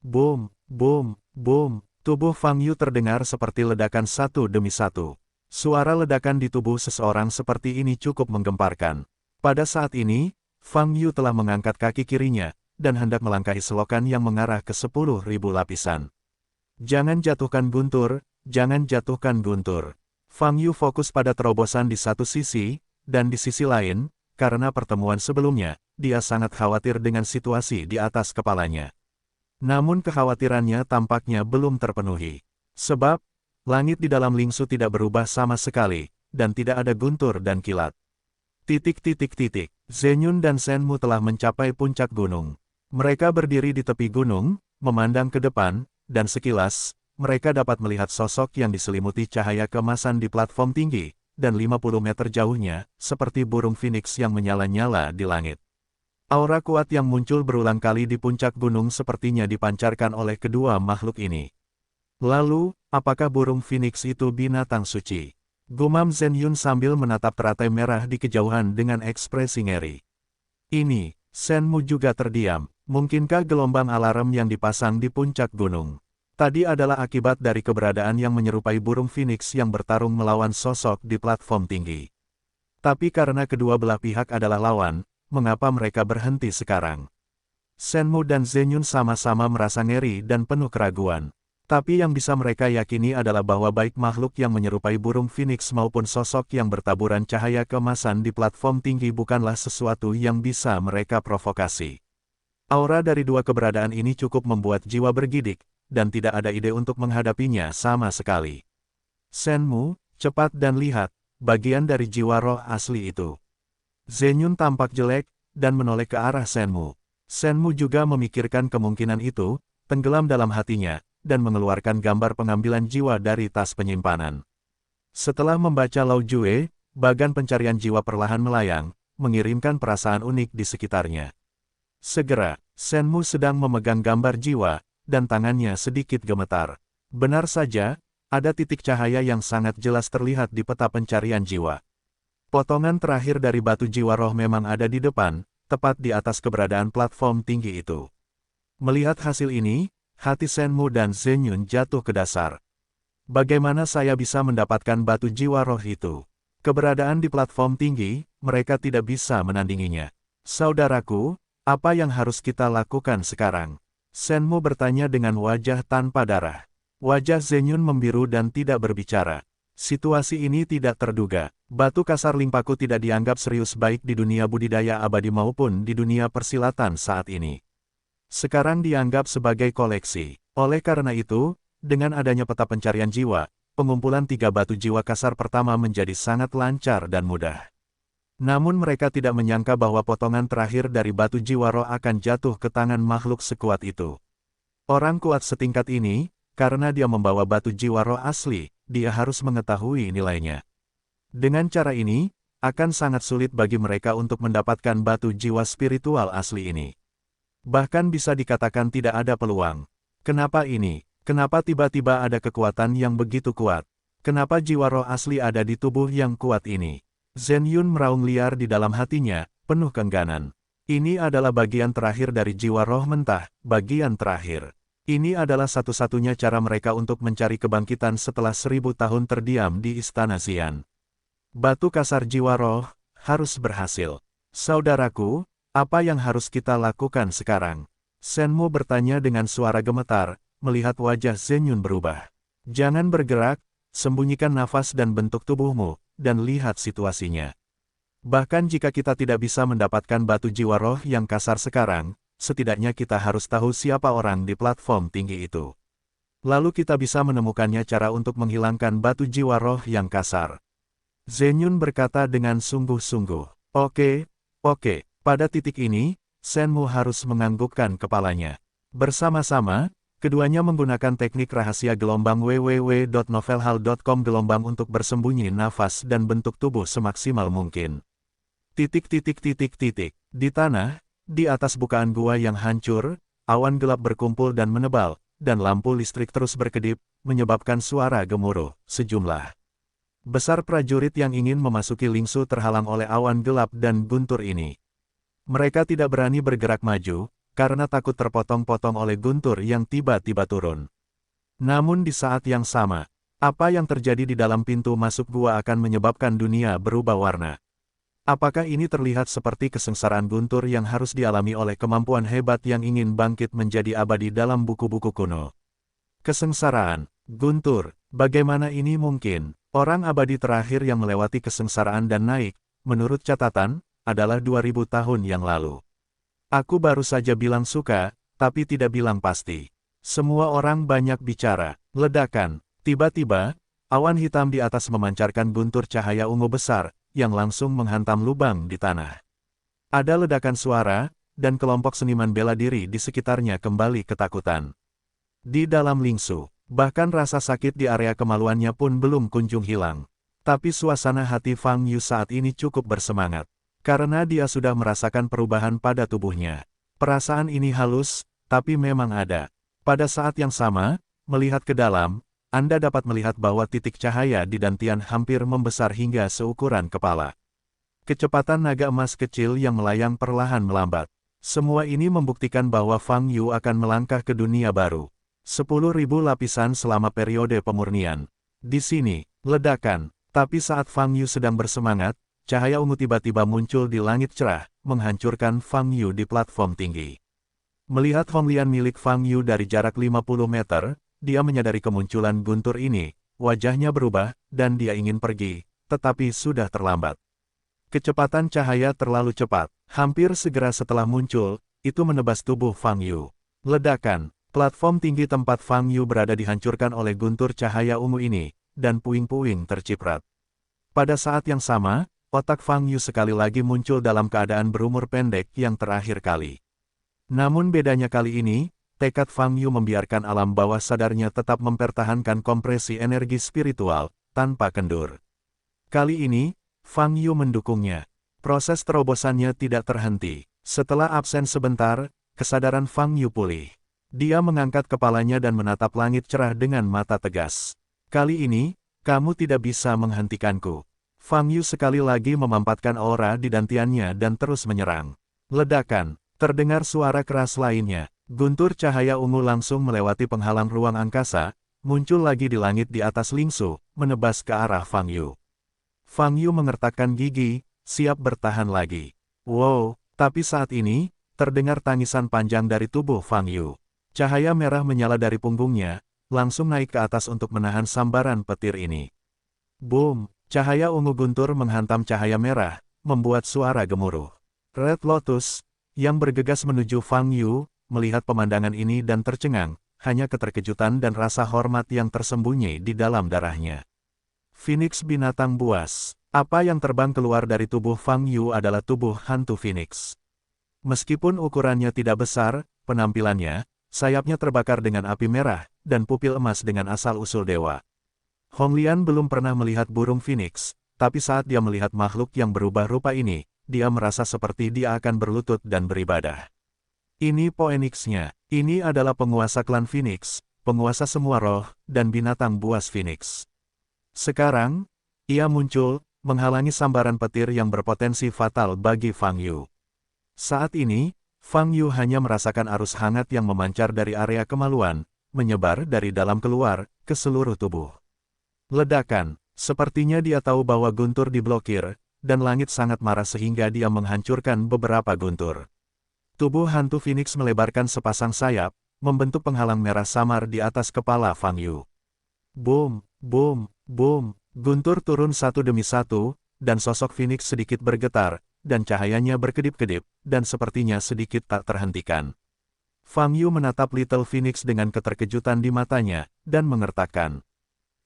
Boom, boom, boom, tubuh Fang Yu terdengar seperti ledakan satu demi satu. Suara ledakan di tubuh seseorang seperti ini cukup menggemparkan. Pada saat ini, Fang Yu telah mengangkat kaki kirinya, dan hendak melangkahi selokan yang mengarah ke 10.000 lapisan. Jangan jatuhkan guntur, jangan jatuhkan guntur. Fang Yu fokus pada terobosan di satu sisi, dan di sisi lain, karena pertemuan sebelumnya, dia sangat khawatir dengan situasi di atas kepalanya. Namun kekhawatirannya tampaknya belum terpenuhi. Sebab, langit di dalam Lingsu tidak berubah sama sekali, dan tidak ada guntur dan kilat. Zenyun dan Shenmu telah mencapai puncak gunung. Mereka berdiri di tepi gunung, memandang ke depan, dan sekilas, mereka dapat melihat sosok yang diselimuti cahaya keemasan di platform tinggi, dan 50 meter jauhnya, seperti burung phoenix yang menyala-nyala di langit. Aura kuat yang muncul berulang kali di puncak gunung sepertinya dipancarkan oleh kedua makhluk ini. Lalu, apakah burung phoenix itu binatang suci? Gumam Zenyun sambil menatap teratai merah di kejauhan dengan ekspresi ngeri. Ini, Shenmu juga terdiam. Mungkinkah gelombang alarm yang dipasang di puncak gunung tadi adalah akibat dari keberadaan yang menyerupai burung phoenix yang bertarung melawan sosok di platform tinggi? Tapi karena kedua belah pihak adalah lawan, mengapa mereka berhenti sekarang? Shenmu dan Zenyun sama-sama merasa ngeri dan penuh keraguan. Tapi yang bisa mereka yakini adalah bahwa baik makhluk yang menyerupai burung phoenix maupun sosok yang bertaburan cahaya keemasan di platform tinggi bukanlah sesuatu yang bisa mereka provokasi. Aura dari dua keberadaan ini cukup membuat jiwa bergidik, dan tidak ada ide untuk menghadapinya sama sekali. Shenmu, cepat dan lihat, bagian dari jiwa roh asli itu. Zenyun tampak jelek, dan menoleh ke arah Shenmu. Shenmu juga memikirkan kemungkinan itu, tenggelam dalam hatinya, dan mengeluarkan gambar pengambilan jiwa dari tas penyimpanan. Setelah membaca Lao Jue, bagan pencarian jiwa perlahan melayang, mengirimkan perasaan unik di sekitarnya. Segera, Shenmu sedang memegang gambar jiwa, dan tangannya sedikit gemetar. Benar saja, ada titik cahaya yang sangat jelas terlihat di peta pencarian jiwa. Potongan terakhir dari batu jiwa roh memang ada di depan, tepat di atas keberadaan platform tinggi itu. Melihat hasil ini, hati Shenmu dan Zenyun jatuh ke dasar. Bagaimana saya bisa mendapatkan batu jiwa roh itu? Keberadaan di platform tinggi, mereka tidak bisa menandinginya. Saudaraku, apa yang harus kita lakukan sekarang? Shenmu bertanya dengan wajah tanpa darah. Wajah Zenyun membiru dan tidak berbicara. Situasi ini tidak terduga. Batu kasar Limpaku tidak dianggap serius baik di dunia budidaya abadi maupun di dunia persilatan saat ini. Sekarang dianggap sebagai koleksi. Oleh karena itu, dengan adanya peta pencarian jiwa, pengumpulan 3 batu jiwa kasar pertama menjadi sangat lancar dan mudah. Namun mereka tidak menyangka bahwa potongan terakhir dari batu jiwa roh akan jatuh ke tangan makhluk sekuat itu. Orang kuat setingkat ini, karena dia membawa batu jiwa roh asli, dia harus mengetahui nilainya. Dengan cara ini, akan sangat sulit bagi mereka untuk mendapatkan batu jiwa spiritual asli ini. Bahkan bisa dikatakan tidak ada peluang. Kenapa ini? Kenapa tiba-tiba ada kekuatan yang begitu kuat? Kenapa jiwa roh asli ada di tubuh yang kuat ini? Zenyun meraung liar di dalam hatinya, penuh keengganan. Ini adalah bagian terakhir dari jiwa roh mentah, bagian terakhir. Ini adalah satu-satunya cara mereka untuk mencari kebangkitan setelah 1000 tahun terdiam di Istana Xian. Batu kasar jiwa roh, harus berhasil. Saudaraku, apa yang harus kita lakukan sekarang? Shenmu bertanya dengan suara gemetar, melihat wajah Zenyun berubah. Jangan bergerak, sembunyikan nafas dan bentuk tubuhmu, dan lihat situasinya. Bahkan jika kita tidak bisa mendapatkan batu jiwa roh yang kasar sekarang, setidaknya kita harus tahu siapa orang di platform tinggi itu. Lalu kita bisa menemukannya cara untuk menghilangkan batu jiwa roh yang kasar. Zenyun berkata dengan sungguh-sungguh. Oke. Pada titik ini, Shenmu harus menganggukkan kepalanya. Bersama-sama, keduanya menggunakan teknik rahasia gelombang www.novelhal.com gelombang untuk bersembunyi nafas dan bentuk tubuh semaksimal mungkin. Di tanah, di atas bukaan gua yang hancur, awan gelap berkumpul dan menebal, dan lampu listrik terus berkedip, menyebabkan suara gemuruh. Sejumlah besar prajurit yang ingin memasuki Lingsu terhalang oleh awan gelap dan guntur ini. Mereka tidak berani bergerak maju, karena takut terpotong-potong oleh guntur yang tiba-tiba turun. Namun di saat yang sama, apa yang terjadi di dalam pintu masuk gua akan menyebabkan dunia berubah warna. Apakah ini terlihat seperti kesengsaraan guntur yang harus dialami oleh kemampuan hebat yang ingin bangkit menjadi abadi dalam buku-buku kuno? Kesengsaraan, guntur, bagaimana ini mungkin? Orang abadi terakhir yang melewati kesengsaraan dan naik, menurut catatan, adalah 2000 tahun yang lalu. Aku baru saja bilang suka, tapi tidak bilang pasti. Semua orang banyak bicara. Ledakan. Tiba-tiba, awan hitam di atas memancarkan guntur cahaya ungu besar, yang langsung menghantam lubang di tanah. Ada ledakan suara, dan kelompok seniman bela diri di sekitarnya kembali ketakutan. Di dalam Lingsu, bahkan rasa sakit di area kemaluannya pun belum kunjung hilang. Tapi suasana hati Fang Yu saat ini cukup bersemangat. Karena dia sudah merasakan perubahan pada tubuhnya. Perasaan ini halus, tapi memang ada. Pada saat yang sama, melihat ke dalam, Anda dapat melihat bahwa titik cahaya di dantian hampir membesar hingga seukuran kepala. Kecepatan naga emas kecil yang melayang perlahan melambat. Semua ini membuktikan bahwa Fang Yu akan melangkah ke dunia baru. 10.000 lapisan selama periode pemurnian. Di sini, ledakan. Tapi saat Fang Yu sedang bersemangat, cahaya ungu tiba-tiba muncul di langit cerah, menghancurkan Fang Yu di platform tinggi. Melihat Honglian milik Fang Yu dari jarak 50 meter, dia menyadari kemunculan guntur ini, wajahnya berubah, dan dia ingin pergi, tetapi sudah terlambat. Kecepatan cahaya terlalu cepat, hampir segera setelah muncul, itu menebas tubuh Fang Yu. Ledakan, platform tinggi tempat Fang Yu berada dihancurkan oleh guntur cahaya ungu ini, dan puing-puing terciprat. Pada saat yang sama, otak Fang Yu sekali lagi muncul dalam keadaan berumur pendek yang terakhir kali. Namun bedanya kali ini, tekad Fang Yu membiarkan alam bawah sadarnya tetap mempertahankan kompresi energi spiritual, tanpa kendur. Kali ini, Fang Yu mendukungnya. Proses terobosannya tidak terhenti. Setelah absen sebentar, kesadaran Fang Yu pulih. Dia mengangkat kepalanya dan menatap langit cerah dengan mata tegas. Kali ini, kamu tidak bisa menghentikanku. Fang Yu sekali lagi memampatkan aura di dantiannya dan terus menyerang. Ledakan, terdengar suara keras lainnya. Guntur cahaya ungu langsung melewati penghalang ruang angkasa, muncul lagi di langit di atas Lingsu, menebas ke arah Fang Yu. Fang Yu mengertakkan gigi, siap bertahan lagi. Wow, tapi saat ini, terdengar tangisan panjang dari tubuh Fang Yu. Cahaya merah menyala dari punggungnya, langsung naik ke atas untuk menahan sambaran petir ini. Boom, cahaya ungu guntur menghantam cahaya merah, membuat suara gemuruh. Red Lotus, yang bergegas menuju Fang Yu, melihat pemandangan ini dan tercengang, hanya keterkejutan dan rasa hormat yang tersembunyi di dalam darahnya. Phoenix binatang buas. Apa yang terbang keluar dari tubuh Fang Yu adalah tubuh hantu Phoenix. Meskipun ukurannya tidak besar, penampilannya, sayapnya terbakar dengan api merah, dan pupil emas dengan asal-usul dewa. Honglian belum pernah melihat burung Phoenix, tapi saat dia melihat makhluk yang berubah rupa ini, dia merasa seperti dia akan berlutut dan beribadah. Ini Phoenix-nya. Ini adalah penguasa klan Phoenix, penguasa semua roh, dan binatang buas Phoenix. Sekarang, ia muncul, menghalangi sambaran petir yang berpotensi fatal bagi Fang Yu. Saat ini, Fang Yu hanya merasakan arus hangat yang memancar dari area kemaluan, menyebar dari dalam keluar, ke seluruh tubuh. Ledakan, sepertinya dia tahu bahwa guntur diblokir, dan langit sangat marah sehingga dia menghancurkan beberapa guntur. Tubuh hantu Phoenix melebarkan sepasang sayap, membentuk penghalang merah samar di atas kepala Fang Yu. Boom, boom, boom, guntur turun satu demi satu, dan sosok Phoenix sedikit bergetar, dan cahayanya berkedip-kedip, dan sepertinya sedikit tak terhentikan. Fang Yu menatap Little Phoenix dengan keterkejutan di matanya, dan mengertakkan.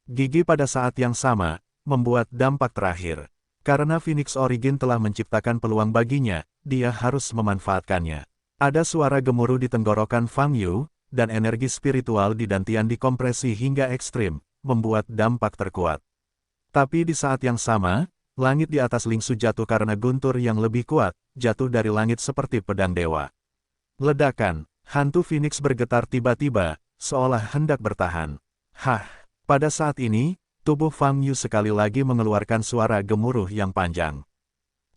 Gigi pada saat yang sama, membuat dampak terakhir. Karena Phoenix Origin telah menciptakan peluang baginya, dia harus memanfaatkannya. Ada suara gemuruh di tenggorokan Fang Yu, dan energi spiritual di dantian dikompresi hingga ekstrim, membuat dampak terkuat. Tapi di saat yang sama, langit di atas Lingsu jatuh karena guntur yang lebih kuat, jatuh dari langit seperti pedang dewa. Ledakan, hantu Phoenix bergetar tiba-tiba, seolah hendak bertahan. Hah, pada saat ini, tubuh Fang Yu sekali lagi mengeluarkan suara gemuruh yang panjang.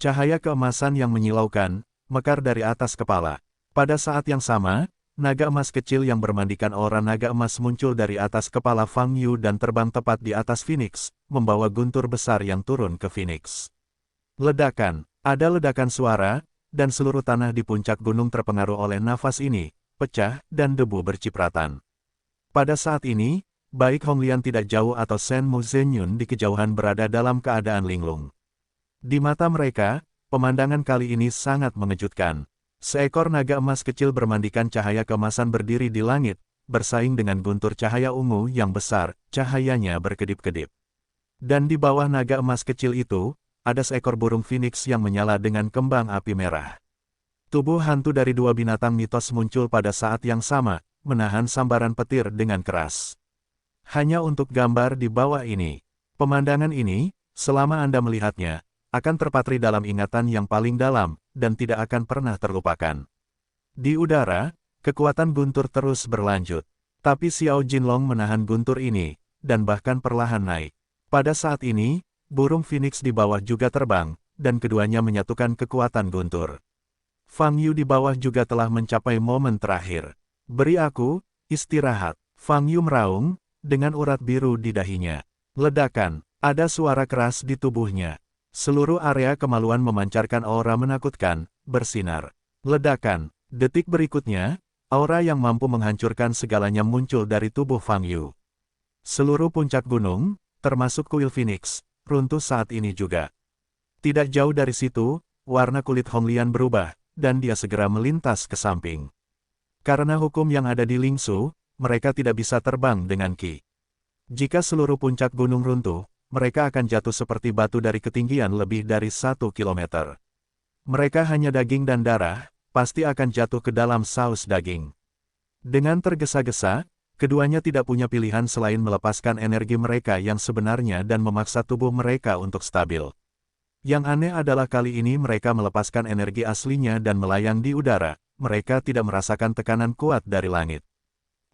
Cahaya keemasan yang menyilaukan, mekar dari atas kepala. Pada saat yang sama, naga emas kecil yang bermandikan aura naga emas muncul dari atas kepala Fang Yu dan terbang tepat di atas Phoenix, membawa guntur besar yang turun ke Phoenix. Ledakan, ada ledakan suara, dan seluruh tanah di puncak gunung terpengaruh oleh nafas ini, pecah, dan debu bercipratan. Pada saat ini, baik Honglian tidak jauh atau Shen Mu Zenyun di kejauhan berada dalam keadaan linglung. Di mata mereka, pemandangan kali ini sangat mengejutkan. Seekor naga emas kecil bermandikan cahaya keemasan berdiri di langit, bersaing dengan guntur cahaya ungu yang besar, cahayanya berkedip-kedip. Dan di bawah naga emas kecil itu, ada seekor burung phoenix yang menyala dengan kembang api merah. Tubuh hantu dari dua binatang mitos muncul pada saat yang sama, menahan sambaran petir dengan keras. Hanya untuk gambar di bawah ini. Pemandangan ini, selama Anda melihatnya, akan terpatri dalam ingatan yang paling dalam, dan tidak akan pernah terlupakan. Di udara, kekuatan guntur terus berlanjut. Tapi Xiao Jinlong menahan guntur ini, dan bahkan perlahan naik. Pada saat ini, burung phoenix di bawah juga terbang, dan keduanya menyatukan kekuatan guntur. Fang Yu di bawah juga telah mencapai momen terakhir. Beri aku istirahat. Fang Yu meraung, dengan urat biru di dahinya. Ledakan, ada suara keras di tubuhnya. Seluruh area kemaluan memancarkan aura menakutkan, bersinar. Ledakan, detik berikutnya, aura yang mampu menghancurkan segalanya muncul dari tubuh Fang Yu. Seluruh puncak gunung, termasuk kuil Phoenix, runtuh saat ini juga. Tidak jauh dari situ, warna kulit Hong Lian berubah, dan dia segera melintas ke samping. Karena hukum yang ada di Lingsu, mereka tidak bisa terbang dengan Qi. Jika seluruh puncak gunung runtuh, mereka akan jatuh seperti batu dari ketinggian lebih dari 1 kilometer. Mereka hanya daging dan darah, pasti akan jatuh ke dalam saus daging. Dengan tergesa-gesa, keduanya tidak punya pilihan selain melepaskan energi mereka yang sebenarnya dan memaksa tubuh mereka untuk stabil. Yang aneh adalah kali ini mereka melepaskan energi aslinya dan melayang di udara, mereka tidak merasakan tekanan kuat dari langit.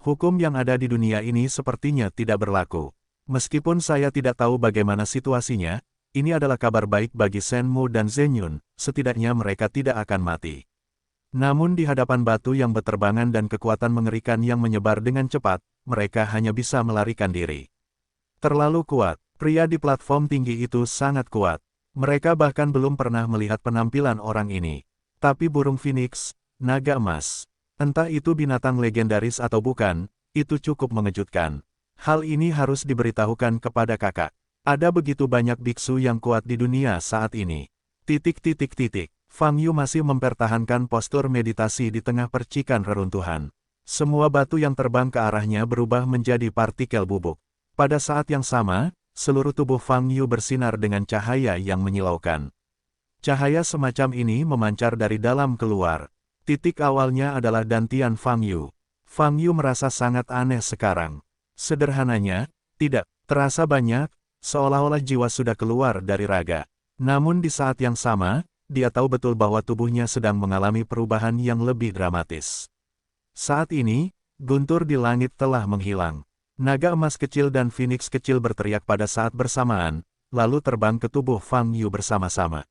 Hukum yang ada di dunia ini sepertinya tidak berlaku. Meskipun saya tidak tahu bagaimana situasinya, ini adalah kabar baik bagi Shenmu dan Zenyun, setidaknya mereka tidak akan mati. Namun di hadapan batu yang berterbangan dan kekuatan mengerikan yang menyebar dengan cepat, mereka hanya bisa melarikan diri. Terlalu kuat, pria di platform tinggi itu sangat kuat. Mereka bahkan belum pernah melihat penampilan orang ini. Tapi burung phoenix, naga emas, entah itu binatang legendaris atau bukan, itu cukup mengejutkan. Hal ini harus diberitahukan kepada kakak. Ada begitu banyak biksu yang kuat di dunia saat ini. Fang Yu masih mempertahankan postur meditasi di tengah percikan reruntuhan. Semua batu yang terbang ke arahnya berubah menjadi partikel bubuk. Pada saat yang sama, seluruh tubuh Fang Yu bersinar dengan cahaya yang menyilaukan. Cahaya semacam ini memancar dari dalam keluar. Titik awalnya adalah dantian Fang Yu. Fang Yu merasa sangat aneh sekarang. Sederhananya, tidak terasa banyak, seolah-olah jiwa sudah keluar dari raga. Namun di saat yang sama, dia tahu betul bahwa tubuhnya sedang mengalami perubahan yang lebih dramatis. Saat ini, guntur di langit telah menghilang. Naga emas kecil dan phoenix kecil berteriak pada saat bersamaan, lalu terbang ke tubuh Fang Yu bersama-sama.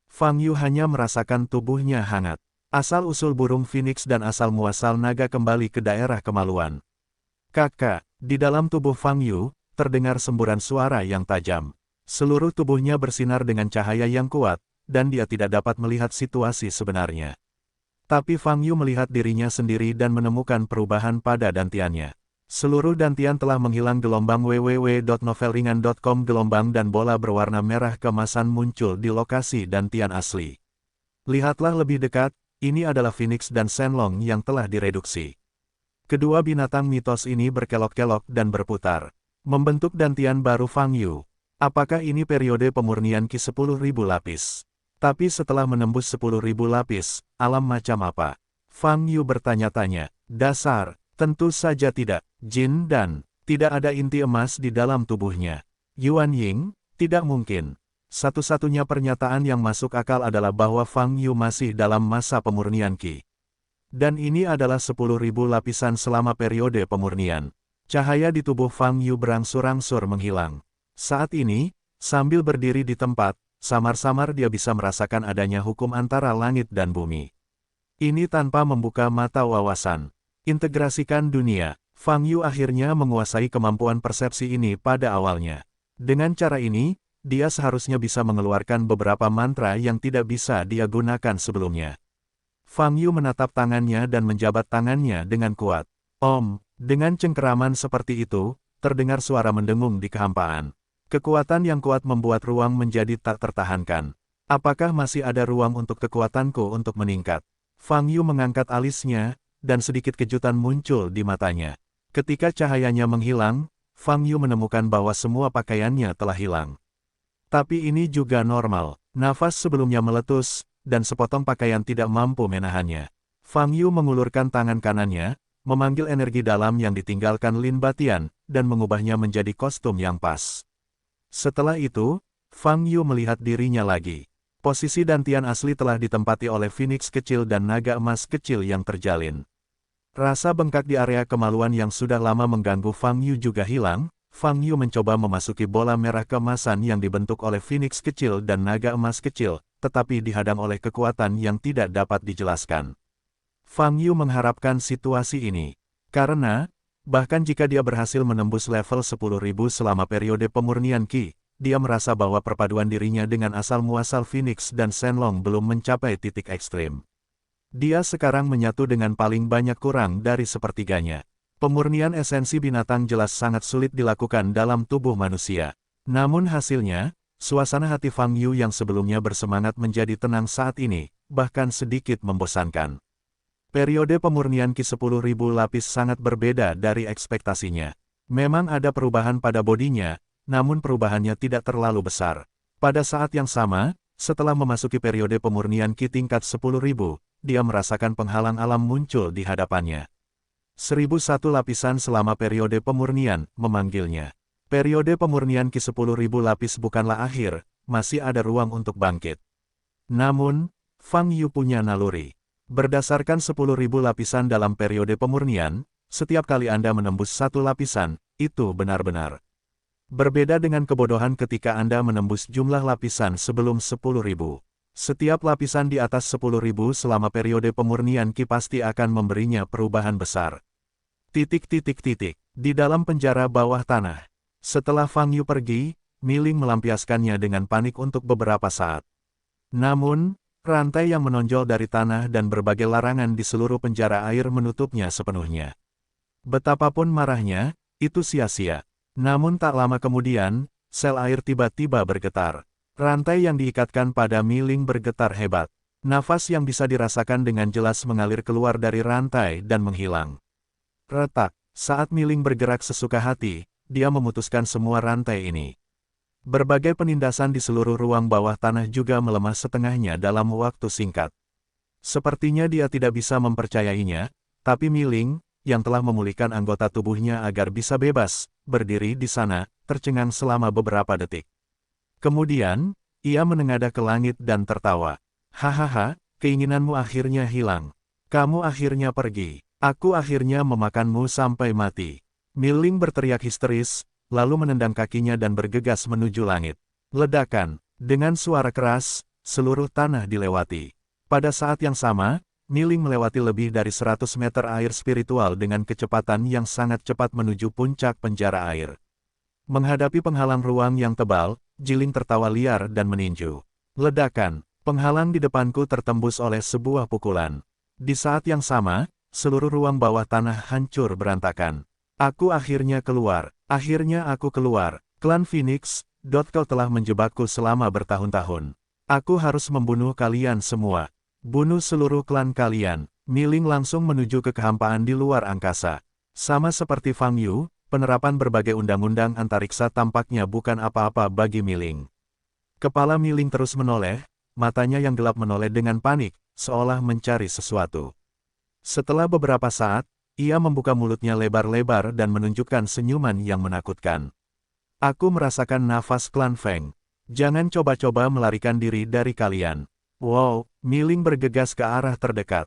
Fang Yu hanya merasakan tubuhnya hangat. Asal-usul burung phoenix dan asal-muasal naga kembali ke daerah kemaluan. Kakak, di dalam tubuh Fang Yu, terdengar semburan suara yang tajam. Seluruh tubuhnya bersinar dengan cahaya yang kuat, dan dia tidak dapat melihat situasi sebenarnya. Tapi Fang Yu melihat dirinya sendiri dan menemukan perubahan pada dantiannya. Seluruh dantian telah menghilang. Gelombang www.novelringan.com. Gelombang dan bola berwarna merah keemasan muncul di lokasi dantian asli. Lihatlah lebih dekat, ini adalah Phoenix dan Shenlong yang telah direduksi. Kedua binatang mitos ini berkelok-kelok dan berputar, membentuk dantian baru Fang Yu. Apakah ini periode pemurnian Qi 10.000 lapis? Tapi setelah menembus 10.000 lapis, alam macam apa? Fang Yu bertanya-tanya. Dasar, tentu saja tidak. Jin dan tidak ada inti emas di dalam tubuhnya. Yuan Ying, tidak mungkin. Satu-satunya pernyataan yang masuk akal adalah bahwa Fang Yu masih dalam masa pemurnian Qi. Dan ini adalah 10.000 lapisan selama periode pemurnian. Cahaya di tubuh Fang Yu berangsur-angsur menghilang. Saat ini, sambil berdiri di tempat, samar-samar dia bisa merasakan adanya hukum antara langit dan bumi. Ini tanpa membuka mata wawasan. Integrasikan dunia. Fang Yu akhirnya menguasai kemampuan persepsi ini pada awalnya. Dengan cara ini, dia seharusnya bisa mengeluarkan beberapa mantra yang tidak bisa dia gunakan sebelumnya. Fang Yu menatap tangannya dan menjabat tangannya dengan kuat. Om, dengan cengkeraman seperti itu, terdengar suara mendengung di kehampaan. Kekuatan yang kuat membuat ruang menjadi tak tertahankan. Apakah masih ada ruang untuk kekuatanku untuk meningkat? Fang Yu mengangkat alisnya, dan sedikit kejutan muncul di matanya. Ketika cahayanya menghilang, Fang Yu menemukan bahwa semua pakaiannya telah hilang. Tapi ini juga normal. Nafas sebelumnya meletus, dan sepotong pakaian tidak mampu menahannya. Fang Yu mengulurkan tangan kanannya, memanggil energi dalam yang ditinggalkan Lin Batian, dan mengubahnya menjadi kostum yang pas. Setelah itu, Fang Yu melihat dirinya lagi. Posisi dantian asli telah ditempati oleh Phoenix kecil dan naga emas kecil yang terjalin. Rasa bengkak di area kemaluan yang sudah lama mengganggu Fang Yu juga hilang. Fang Yu mencoba memasuki bola merah keemasan yang dibentuk oleh Phoenix kecil dan naga emas kecil, tetapi dihadang oleh kekuatan yang tidak dapat dijelaskan. Fang Yu mengharapkan situasi ini. Karena, bahkan jika dia berhasil menembus level 10.000 selama periode pemurnian Qi, dia merasa bahwa perpaduan dirinya dengan asal-muasal Phoenix dan Shenlong belum mencapai titik ekstrim. Dia sekarang menyatu dengan paling banyak kurang dari sepertiganya. Pemurnian esensi binatang jelas sangat sulit dilakukan dalam tubuh manusia. Namun hasilnya, suasana hati Fang Yu yang sebelumnya bersemangat menjadi tenang saat ini, bahkan sedikit membosankan. Periode pemurnian Qi 10.000 lapis sangat berbeda dari ekspektasinya. Memang ada perubahan pada bodinya, namun perubahannya tidak terlalu besar. Pada saat yang sama, setelah memasuki periode pemurnian Qi tingkat 10.000, dia merasakan penghalang alam muncul di hadapannya. 1001 lapisan selama periode pemurnian, memanggilnya. Periode pemurnian Qi 10.000 lapis bukanlah akhir, masih ada ruang untuk bangkit. Namun, Fang Yu punya naluri. Berdasarkan 10.000 lapisan dalam periode pemurnian, setiap kali Anda menembus satu lapisan, itu benar-benar berbeda dengan kebodohan ketika Anda menembus jumlah lapisan sebelum 10.000. Setiap lapisan di atas 10.000 selama periode pemurnian Qi pasti akan memberinya perubahan besar. Di dalam penjara bawah tanah. Setelah Fang Yu pergi, Miling melampiaskannya dengan panik untuk beberapa saat. Namun, rantai yang menonjol dari tanah dan berbagai larangan di seluruh penjara air menutupnya sepenuhnya. Betapapun marahnya, itu sia-sia. Namun tak lama kemudian, sel air tiba-tiba bergetar. Rantai yang diikatkan pada Miling bergetar hebat. Nafas yang bisa dirasakan dengan jelas mengalir keluar dari rantai dan menghilang. Retak, saat Miling bergerak sesuka hati, dia memutuskan semua rantai ini. Berbagai penindasan di seluruh ruang bawah tanah juga melemah setengahnya dalam waktu singkat. Sepertinya dia tidak bisa mempercayainya, tapi Miling, yang telah memulihkan anggota tubuhnya agar bisa bebas, berdiri di sana, tercengang selama beberapa detik. Kemudian, ia menengadah ke langit dan tertawa. Hahaha, keinginanmu akhirnya hilang. Kamu akhirnya pergi. Aku akhirnya memakanmu sampai mati. Miling berteriak histeris, lalu menendang kakinya dan bergegas menuju langit. Ledakan. Dengan suara keras, seluruh tanah dilewati. Pada saat yang sama, Miling melewati lebih dari 100 meter air spiritual dengan kecepatan yang sangat cepat menuju puncak penjara air. Menghadapi penghalang ruang yang tebal, Jiling tertawa liar dan meninju. Ledakan. Penghalang di depanku tertembus oleh sebuah pukulan. Di saat yang sama, seluruh ruang bawah tanah hancur berantakan. Aku akhirnya keluar. Akhirnya aku keluar. Klan Phoenix, kau telah menjebakku selama bertahun-tahun. Aku harus membunuh kalian semua. Bunuh seluruh klan kalian. Miling langsung menuju ke kehampaan di luar angkasa. Sama seperti Fang Yu, penerapan berbagai undang-undang antariksa tampaknya bukan apa-apa bagi Miling. Kepala Miling terus menoleh, matanya yang gelap menoleh dengan panik, seolah mencari sesuatu. Setelah beberapa saat, ia membuka mulutnya lebar-lebar dan menunjukkan senyuman yang menakutkan. Aku merasakan nafas klan Feng. Jangan coba-coba melarikan diri dari kalian. Wow, Miling bergegas ke arah terdekat.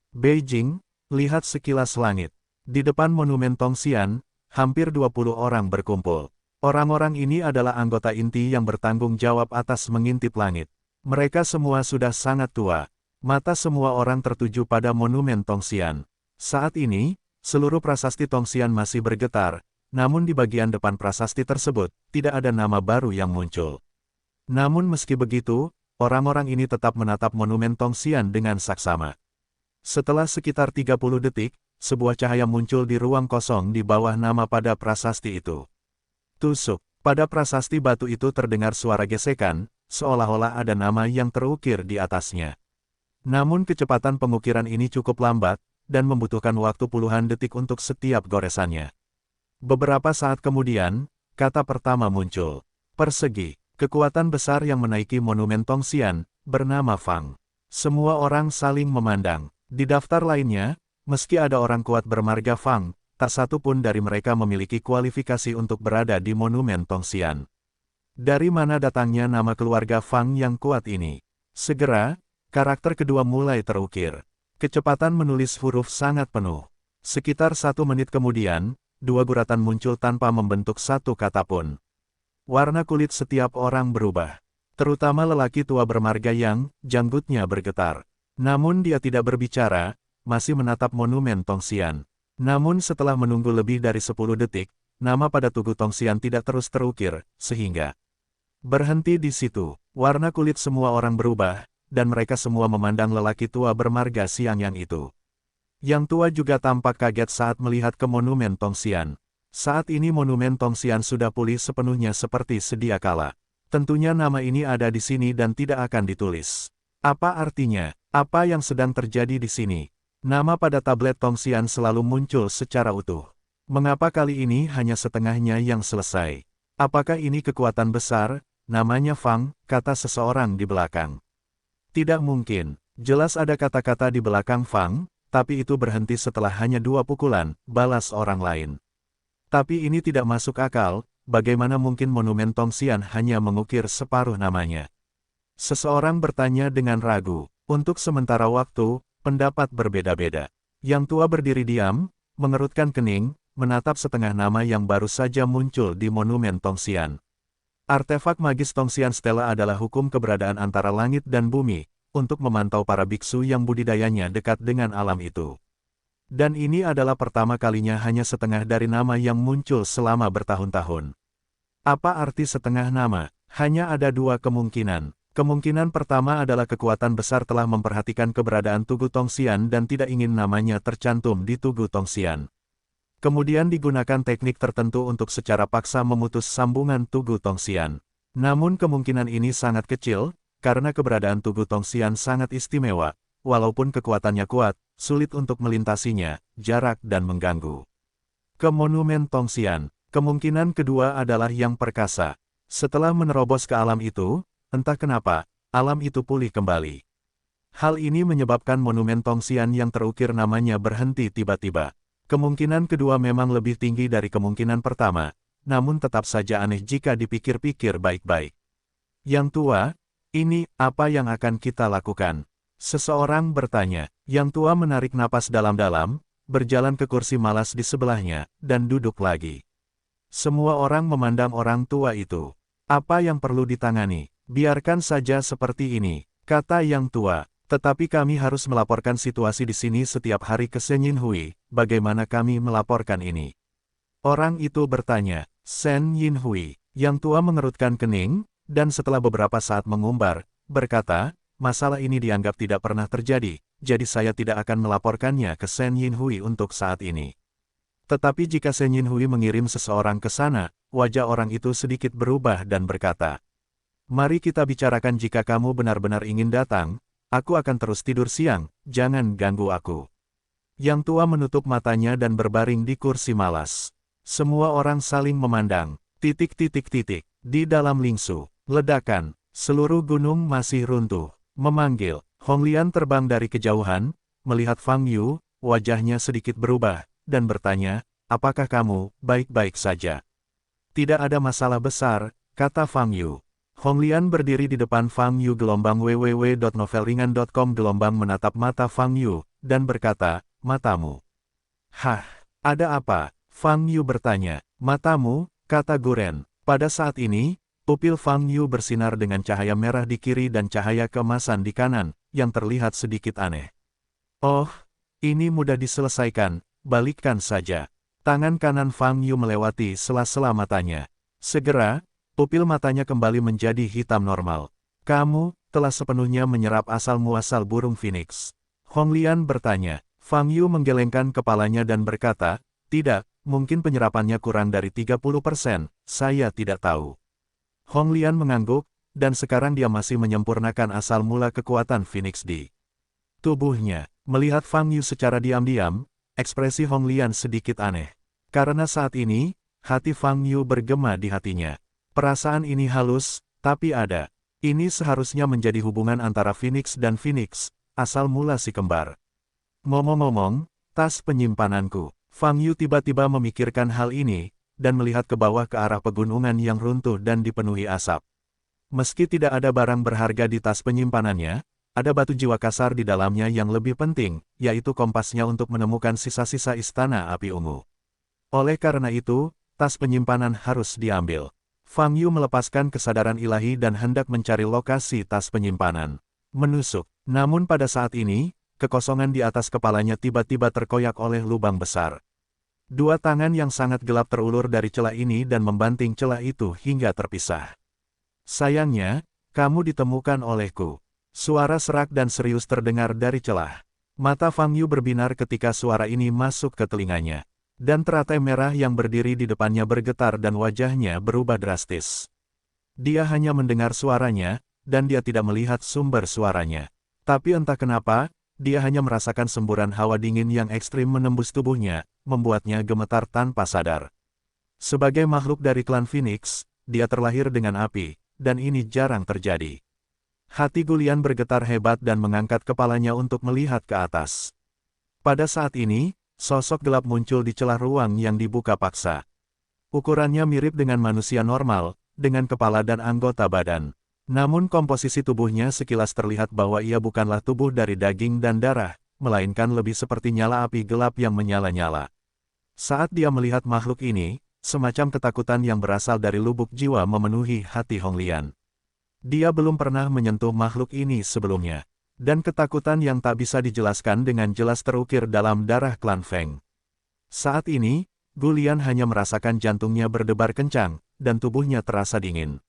Beijing, lihat sekilas langit. Di depan monumen Tongxian, hampir 20 orang berkumpul. Orang-orang ini adalah anggota inti yang bertanggung jawab atas mengintip langit. Mereka semua sudah sangat tua. Mata semua orang tertuju pada monumen Tongxian. Saat ini, seluruh prasasti Tongxian masih bergetar, namun di bagian depan prasasti tersebut, tidak ada nama baru yang muncul. Namun meski begitu, orang-orang ini tetap menatap monumen Tongxian dengan saksama. Setelah sekitar 30 detik, sebuah cahaya muncul di ruang kosong di bawah nama pada prasasti itu. Tusuk. Pada prasasti batu itu terdengar suara gesekan, seolah-olah ada nama yang terukir di atasnya. Namun kecepatan pengukiran ini cukup lambat, dan membutuhkan waktu puluhan detik untuk setiap goresannya. Beberapa saat kemudian, kata pertama muncul. Persegi, kekuatan besar yang menaiki monumen Tongxian, bernama Fang. Semua orang saling memandang. Di daftar lainnya, meski ada orang kuat bermarga Fang, tak satu pun dari mereka memiliki kualifikasi untuk berada di monumen Tongxian. Dari mana datangnya nama keluarga Fang yang kuat ini? Segera, karakter kedua mulai terukir. Kecepatan menulis huruf sangat penuh. Sekitar 1 menit kemudian, 2 guratan muncul tanpa membentuk satu kata pun. Warna kulit setiap orang berubah. Terutama lelaki tua bermarga yang, janggutnya bergetar. Namun dia tidak berbicara, masih menatap monumen Tongxian. Namun setelah menunggu lebih dari 10 detik, nama pada tugu Tongxian tidak terus terukir, sehingga berhenti di situ. Warna kulit semua orang berubah, dan mereka semua memandang lelaki tua bermarga Xiang Yang itu. Yang tua juga tampak kaget saat melihat ke monumen Tongxian. Saat ini monumen Tongxian sudah pulih sepenuhnya seperti sedia kala. Tentunya nama ini ada di sini dan tidak akan ditulis. Apa artinya? Apa yang sedang terjadi di sini? Nama pada tablet Tongxian selalu muncul secara utuh. Mengapa kali ini hanya setengahnya yang selesai? Apakah ini kekuatan besar? Namanya Fang, kata seseorang di belakang. Tidak mungkin. Jelas ada kata-kata di belakang Fang, tapi itu berhenti setelah hanya 2 pukulan, balas orang lain. Tapi ini tidak masuk akal, bagaimana mungkin monumen Tongxian hanya mengukir separuh namanya? Seseorang bertanya dengan ragu. Untuk sementara waktu, pendapat berbeda-beda. Yang tua berdiri diam, mengerutkan kening, menatap setengah nama yang baru saja muncul di monumen Tongxian. Artefak magis Tongxian Stella adalah hukum keberadaan antara langit dan bumi, untuk memantau para biksu yang budidayanya dekat dengan alam itu. Dan ini adalah pertama kalinya hanya setengah dari nama yang muncul selama bertahun-tahun. Apa arti setengah nama? Hanya ada 2 kemungkinan. Kemungkinan pertama adalah kekuatan besar telah memperhatikan keberadaan tugu Tongxian dan tidak ingin namanya tercantum di tugu Tongxian. Kemudian digunakan teknik tertentu untuk secara paksa memutus sambungan tugu Tongxian. Namun kemungkinan ini sangat kecil, karena keberadaan tugu Tongxian sangat istimewa. Walaupun kekuatannya kuat, sulit untuk melintasinya, jarak dan mengganggu. Ke monumen Tongxian, kemungkinan kedua adalah yang perkasa. Setelah menerobos ke alam itu, entah kenapa, alam itu pulih kembali. Hal ini menyebabkan monumen Tongxian yang terukir namanya berhenti tiba-tiba. Kemungkinan kedua memang lebih tinggi dari kemungkinan pertama, namun tetap saja aneh jika dipikir-pikir baik-baik. Yang tua, ini apa yang akan kita lakukan? Seseorang bertanya. Yang tua menarik napas dalam-dalam, berjalan ke kursi malas di sebelahnya, dan duduk lagi. Semua orang memandang orang tua itu. Apa yang perlu ditangani? Biarkan saja seperti ini, kata yang tua. Tetapi kami harus melaporkan situasi di sini setiap hari ke Shen Yinhui. Bagaimana kami melaporkan ini? Orang itu bertanya. Shen Yinhui. Yang tua mengerutkan kening, dan setelah beberapa saat mengumbar, berkata, masalah ini dianggap tidak pernah terjadi, jadi saya tidak akan melaporkannya ke Shen Yinhui untuk saat ini. Tetapi jika Shen Yinhui mengirim seseorang ke sana, wajah orang itu sedikit berubah dan berkata, mari kita bicarakan jika kamu benar-benar ingin datang, aku akan terus tidur siang, jangan ganggu aku. Yang tua menutup matanya dan berbaring di kursi malas. Semua orang saling memandang, di dalam Lingsu, ledakan, seluruh gunung masih runtuh. Memanggil, Hong Lian terbang dari kejauhan, melihat Fang Yu, wajahnya sedikit berubah, dan bertanya, apakah kamu baik-baik saja? Tidak ada masalah besar, kata Fang Yu. Hong Lian berdiri di depan Fang Yu www.novelringan.com menatap mata Fang Yu, dan berkata, matamu. Hah, ada apa? Fang Yu bertanya, matamu, kata Guren. Pada saat ini, pupil Fang Yu bersinar dengan cahaya merah di kiri dan cahaya keemasan di kanan, yang terlihat sedikit aneh. Oh, ini mudah diselesaikan, balikkan saja. Tangan kanan Fang Yu melewati sela-sela matanya. Segera, pupil matanya kembali menjadi hitam normal. Kamu telah sepenuhnya menyerap asal-muasal burung Phoenix. Hong Lian bertanya. Fang Yu menggelengkan kepalanya dan berkata, tidak, mungkin penyerapannya kurang dari 30%, saya tidak tahu. Hong Lian mengangguk, dan sekarang dia masih menyempurnakan asal mula kekuatan Phoenix di tubuhnya. Melihat Fang Yu secara diam-diam, ekspresi Hong Lian sedikit aneh. Karena saat ini, hati Fang Yu bergema di hatinya. Perasaan ini halus, tapi ada. Ini seharusnya menjadi hubungan antara Phoenix dan Phoenix, asal mula si kembar. Ngomong-ngomong, tas penyimpananku. Fang Yu tiba-tiba memikirkan hal ini, dan melihat ke bawah ke arah pegunungan yang runtuh dan dipenuhi asap. Meski tidak ada barang berharga di tas penyimpanannya, ada batu jiwa kasar di dalamnya yang lebih penting, yaitu kompasnya untuk menemukan sisa-sisa istana api ungu. Oleh karena itu, tas penyimpanan harus diambil. Fang Yu melepaskan kesadaran ilahi dan hendak mencari lokasi tas penyimpanan. Menusuk. Namun pada saat ini, kekosongan di atas kepalanya tiba-tiba terkoyak oleh lubang besar. Dua tangan yang sangat gelap terulur dari celah ini dan membanting celah itu hingga terpisah. Sayangnya, kamu ditemukan olehku. Suara serak dan serius terdengar dari celah. Mata Fang Yu berbinar ketika suara ini masuk ke telinganya. Dan teratai merah yang berdiri di depannya bergetar dan wajahnya berubah drastis. Dia hanya mendengar suaranya, dan dia tidak melihat sumber suaranya. Tapi entah kenapa, dia hanya merasakan semburan hawa dingin yang ekstrim menembus tubuhnya, membuatnya gemetar tanpa sadar. Sebagai makhluk dari klan Phoenix, dia terlahir dengan api, dan ini jarang terjadi. Hati Gulian bergetar hebat dan mengangkat kepalanya untuk melihat ke atas. Pada saat ini, sosok gelap muncul di celah ruang yang dibuka paksa. Ukurannya mirip dengan manusia normal, dengan kepala dan anggota badan. Namun komposisi tubuhnya sekilas terlihat bahwa ia bukanlah tubuh dari daging dan darah, melainkan lebih seperti nyala api gelap yang menyala-nyala. Saat dia melihat makhluk ini, semacam ketakutan yang berasal dari lubuk jiwa memenuhi hati Hong Lian. Dia belum pernah menyentuh makhluk ini sebelumnya. Dan ketakutan yang tak bisa dijelaskan dengan jelas terukir dalam darah klan Feng. Saat ini, Gulian hanya merasakan jantungnya berdebar kencang, dan tubuhnya terasa dingin.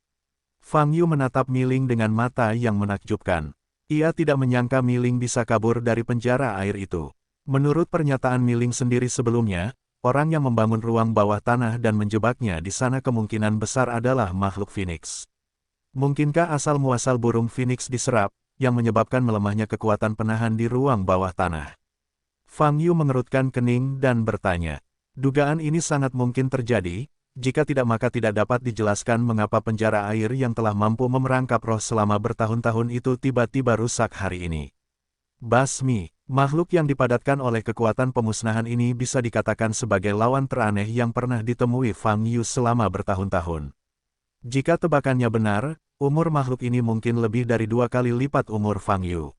Fang Yu menatap Miling dengan mata yang menakjubkan. Ia tidak menyangka Miling bisa kabur dari penjara air itu. Menurut pernyataan Miling sendiri sebelumnya, orang yang membangun ruang bawah tanah dan menjebaknya di sana kemungkinan besar adalah makhluk Phoenix. Mungkinkah asal-muasal burung Phoenix diserap, yang menyebabkan melemahnya kekuatan penahan di ruang bawah tanah? Fang Yu mengerutkan kening dan bertanya. Dugaan ini sangat mungkin terjadi, jika tidak maka tidak dapat dijelaskan mengapa penjara air yang telah mampu memerangkap roh selama bertahun-tahun itu tiba-tiba rusak hari ini. Basmi, makhluk yang dipadatkan oleh kekuatan pemusnahan ini bisa dikatakan sebagai lawan teraneh yang pernah ditemui Fang Yu selama bertahun-tahun. Jika tebakannya benar, umur makhluk ini mungkin lebih dari 2 kali lipat umur Fang Yu.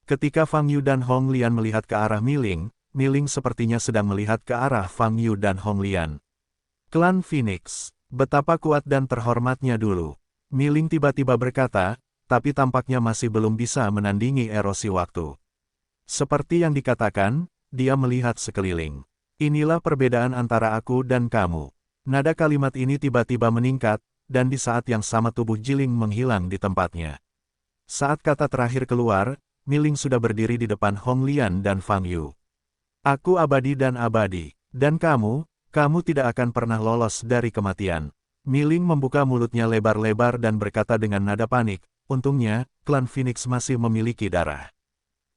Ketika Fang Yu dan Hong Lian melihat ke arah Miling, Miling sepertinya sedang melihat ke arah Fang Yu dan Hong Lian. Klan Phoenix, betapa kuat dan terhormatnya dulu. Miling tiba-tiba berkata, tapi tampaknya masih belum bisa menandingi erosi waktu. Seperti yang dikatakan, dia melihat sekeliling. Inilah perbedaan antara aku dan kamu. Nada kalimat ini tiba-tiba meningkat, dan di saat yang sama tubuh Jiling menghilang di tempatnya. Saat kata terakhir keluar, Miling sudah berdiri di depan Hong Lian dan Fang Yu. Aku abadi dan abadi, dan kamu tidak akan pernah lolos dari kematian. Miling membuka mulutnya lebar-lebar dan berkata dengan nada panik, untungnya, klan Phoenix masih memiliki darah.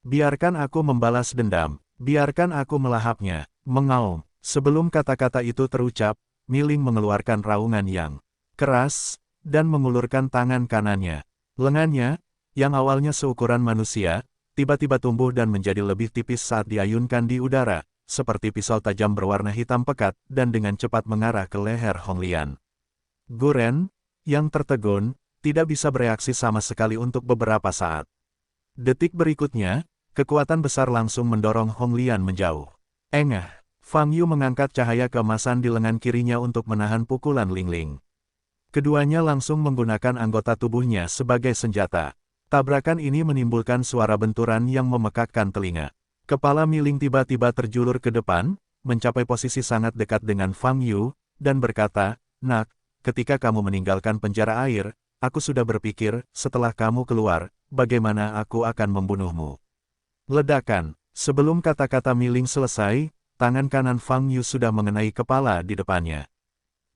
Biarkan aku membalas dendam, biarkan aku melahapnya, mengaum. Sebelum kata-kata itu terucap, Miling mengeluarkan raungan yang keras, dan mengulurkan tangan kanannya. Lengannya, yang awalnya seukuran manusia, tiba-tiba tumbuh dan menjadi lebih tipis saat diayunkan di udara, seperti pisau tajam berwarna hitam pekat, dan dengan cepat mengarah ke leher Hong Lian. Guren, yang tertegun, tidak bisa bereaksi sama sekali untuk beberapa saat. Detik berikutnya, kekuatan besar langsung mendorong Hong Lian menjauh. Engah, Fang Yu mengangkat cahaya keemasan di lengan kirinya untuk menahan pukulan Lingling. Keduanya langsung menggunakan anggota tubuhnya sebagai senjata. Tabrakan ini menimbulkan suara benturan yang memekakkan telinga. Kepala Miling tiba-tiba terjulur ke depan, mencapai posisi sangat dekat dengan Fang Yu, dan berkata, "Nak, ketika kamu meninggalkan penjara air, aku sudah berpikir, setelah kamu keluar, bagaimana aku akan membunuhmu." Ledakan. Sebelum kata-kata Miling selesai, tangan kanan Fang Yu sudah mengenai kepala di depannya.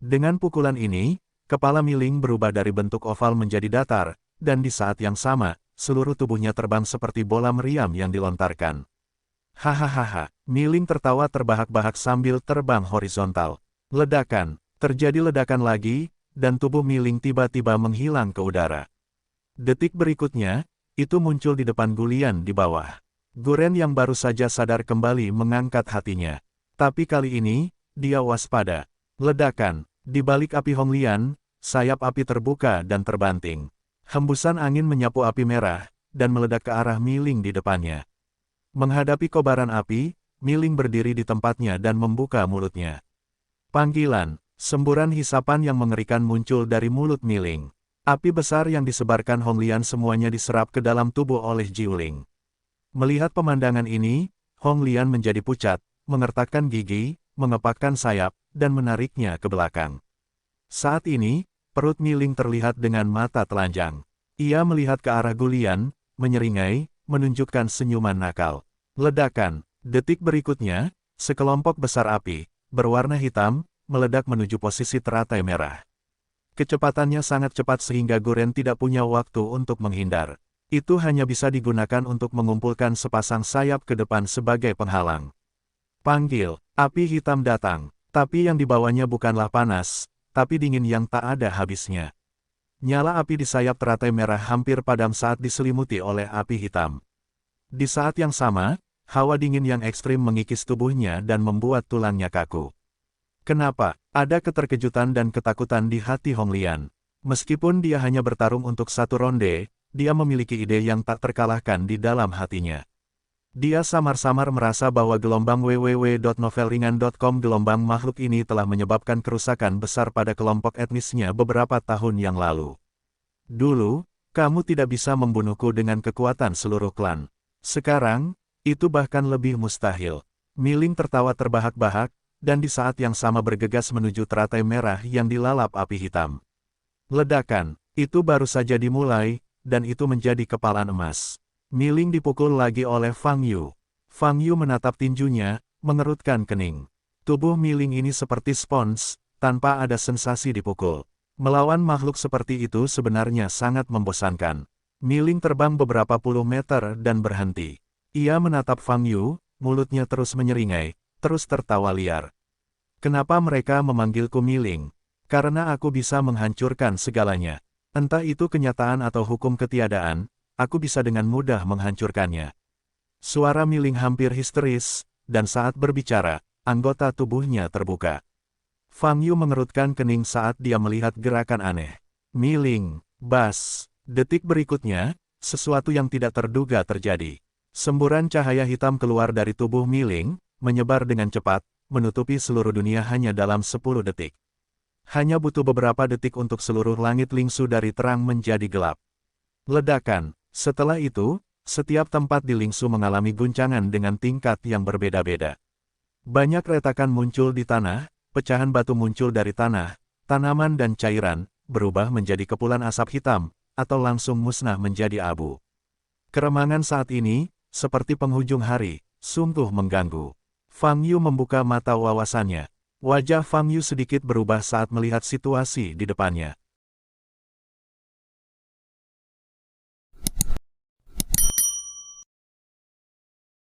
Dengan pukulan ini, kepala Miling berubah dari bentuk oval menjadi datar, dan di saat yang sama, seluruh tubuhnya terbang seperti bola meriam yang dilontarkan. Hahaha, Miling tertawa terbahak-bahak sambil terbang horizontal. Ledakan, terjadi ledakan lagi, dan tubuh Miling tiba-tiba menghilang ke udara. Detik berikutnya, itu muncul di depan Gulian di bawah. Guren yang baru saja sadar kembali mengangkat hatinya. Tapi kali ini, dia waspada. Ledakan, di balik api Honglian, sayap api terbuka dan terbanting. Hembusan angin menyapu api merah, dan meledak ke arah Miling di depannya. Menghadapi kobaran api, Miling berdiri di tempatnya dan membuka mulutnya. Panggilan, semburan hisapan yang mengerikan muncul dari mulut Miling. Api besar yang disebarkan Honglian semuanya diserap ke dalam tubuh oleh Jiuling. Melihat pemandangan ini, Honglian menjadi pucat, mengertakkan gigi, mengepakkan sayap, dan menariknya ke belakang. Saat ini, perut Miling terlihat dengan mata telanjang. Ia melihat ke arah Gulian, menyeringai, menunjukkan senyuman nakal. Ledakan, detik berikutnya, sekelompok besar api, berwarna hitam, meledak menuju posisi teratai merah. Kecepatannya sangat cepat sehingga Guren tidak punya waktu untuk menghindar. Itu hanya bisa digunakan untuk mengumpulkan sepasang sayap ke depan sebagai penghalang. Panggil, api hitam datang, tapi yang dibawanya bukanlah panas, tapi dingin yang tak ada habisnya. Nyala api di sayap teratai merah hampir padam saat diselimuti oleh api hitam. Di saat yang sama, hawa dingin yang ekstrim mengikis tubuhnya dan membuat tulangnya kaku. Kenapa? Ada keterkejutan dan ketakutan di hati Honglian. Meskipun dia hanya bertarung untuk satu ronde, dia memiliki ide yang tak terkalahkan di dalam hatinya. Dia samar-samar merasa bahwa gelombang www.novelringan.com gelombang makhluk ini telah menyebabkan kerusakan besar pada kelompok etnisnya beberapa tahun yang lalu. Dulu, kamu tidak bisa membunuhku dengan kekuatan seluruh klan. Sekarang, itu bahkan lebih mustahil. Miling tertawa terbahak-bahak, dan di saat yang sama bergegas menuju teratai merah yang dilalap api hitam. Ledakan, itu baru saja dimulai, dan itu menjadi kepalan emas. Miling dipukul lagi oleh Fang Yu. Fang Yu menatap tinjunya, mengerutkan kening. Tubuh Miling ini seperti spons, tanpa ada sensasi dipukul. Melawan makhluk seperti itu sebenarnya sangat membosankan. Miling terbang beberapa puluh meter dan berhenti. Ia menatap Fang Yu, mulutnya terus menyeringai, terus tertawa liar. Kenapa mereka memanggilku Miling? Karena aku bisa menghancurkan segalanya. Entah itu kenyataan atau hukum ketiadaan, aku bisa dengan mudah menghancurkannya. Suara Miling hampir histeris, dan saat berbicara, anggota tubuhnya terbuka. Fang Yu mengerutkan kening saat dia melihat gerakan aneh. Miling, bas. Detik berikutnya, sesuatu yang tidak terduga terjadi. Semburan cahaya hitam keluar dari tubuh Miling, menyebar dengan cepat, menutupi seluruh dunia hanya dalam 10 detik. Hanya butuh beberapa detik untuk seluruh langit lingsu dari terang menjadi gelap. Ledakan. Setelah itu, setiap tempat di lingsu mengalami guncangan dengan tingkat yang berbeda-beda. Banyak retakan muncul di tanah, pecahan batu muncul dari tanah, tanaman dan cairan, berubah menjadi kepulan asap hitam, atau langsung musnah menjadi abu. Keremangan saat ini, seperti penghujung hari, sungguh mengganggu. Fang Yu membuka mata wawasannya. Wajah Fang Yu sedikit berubah saat melihat situasi di depannya.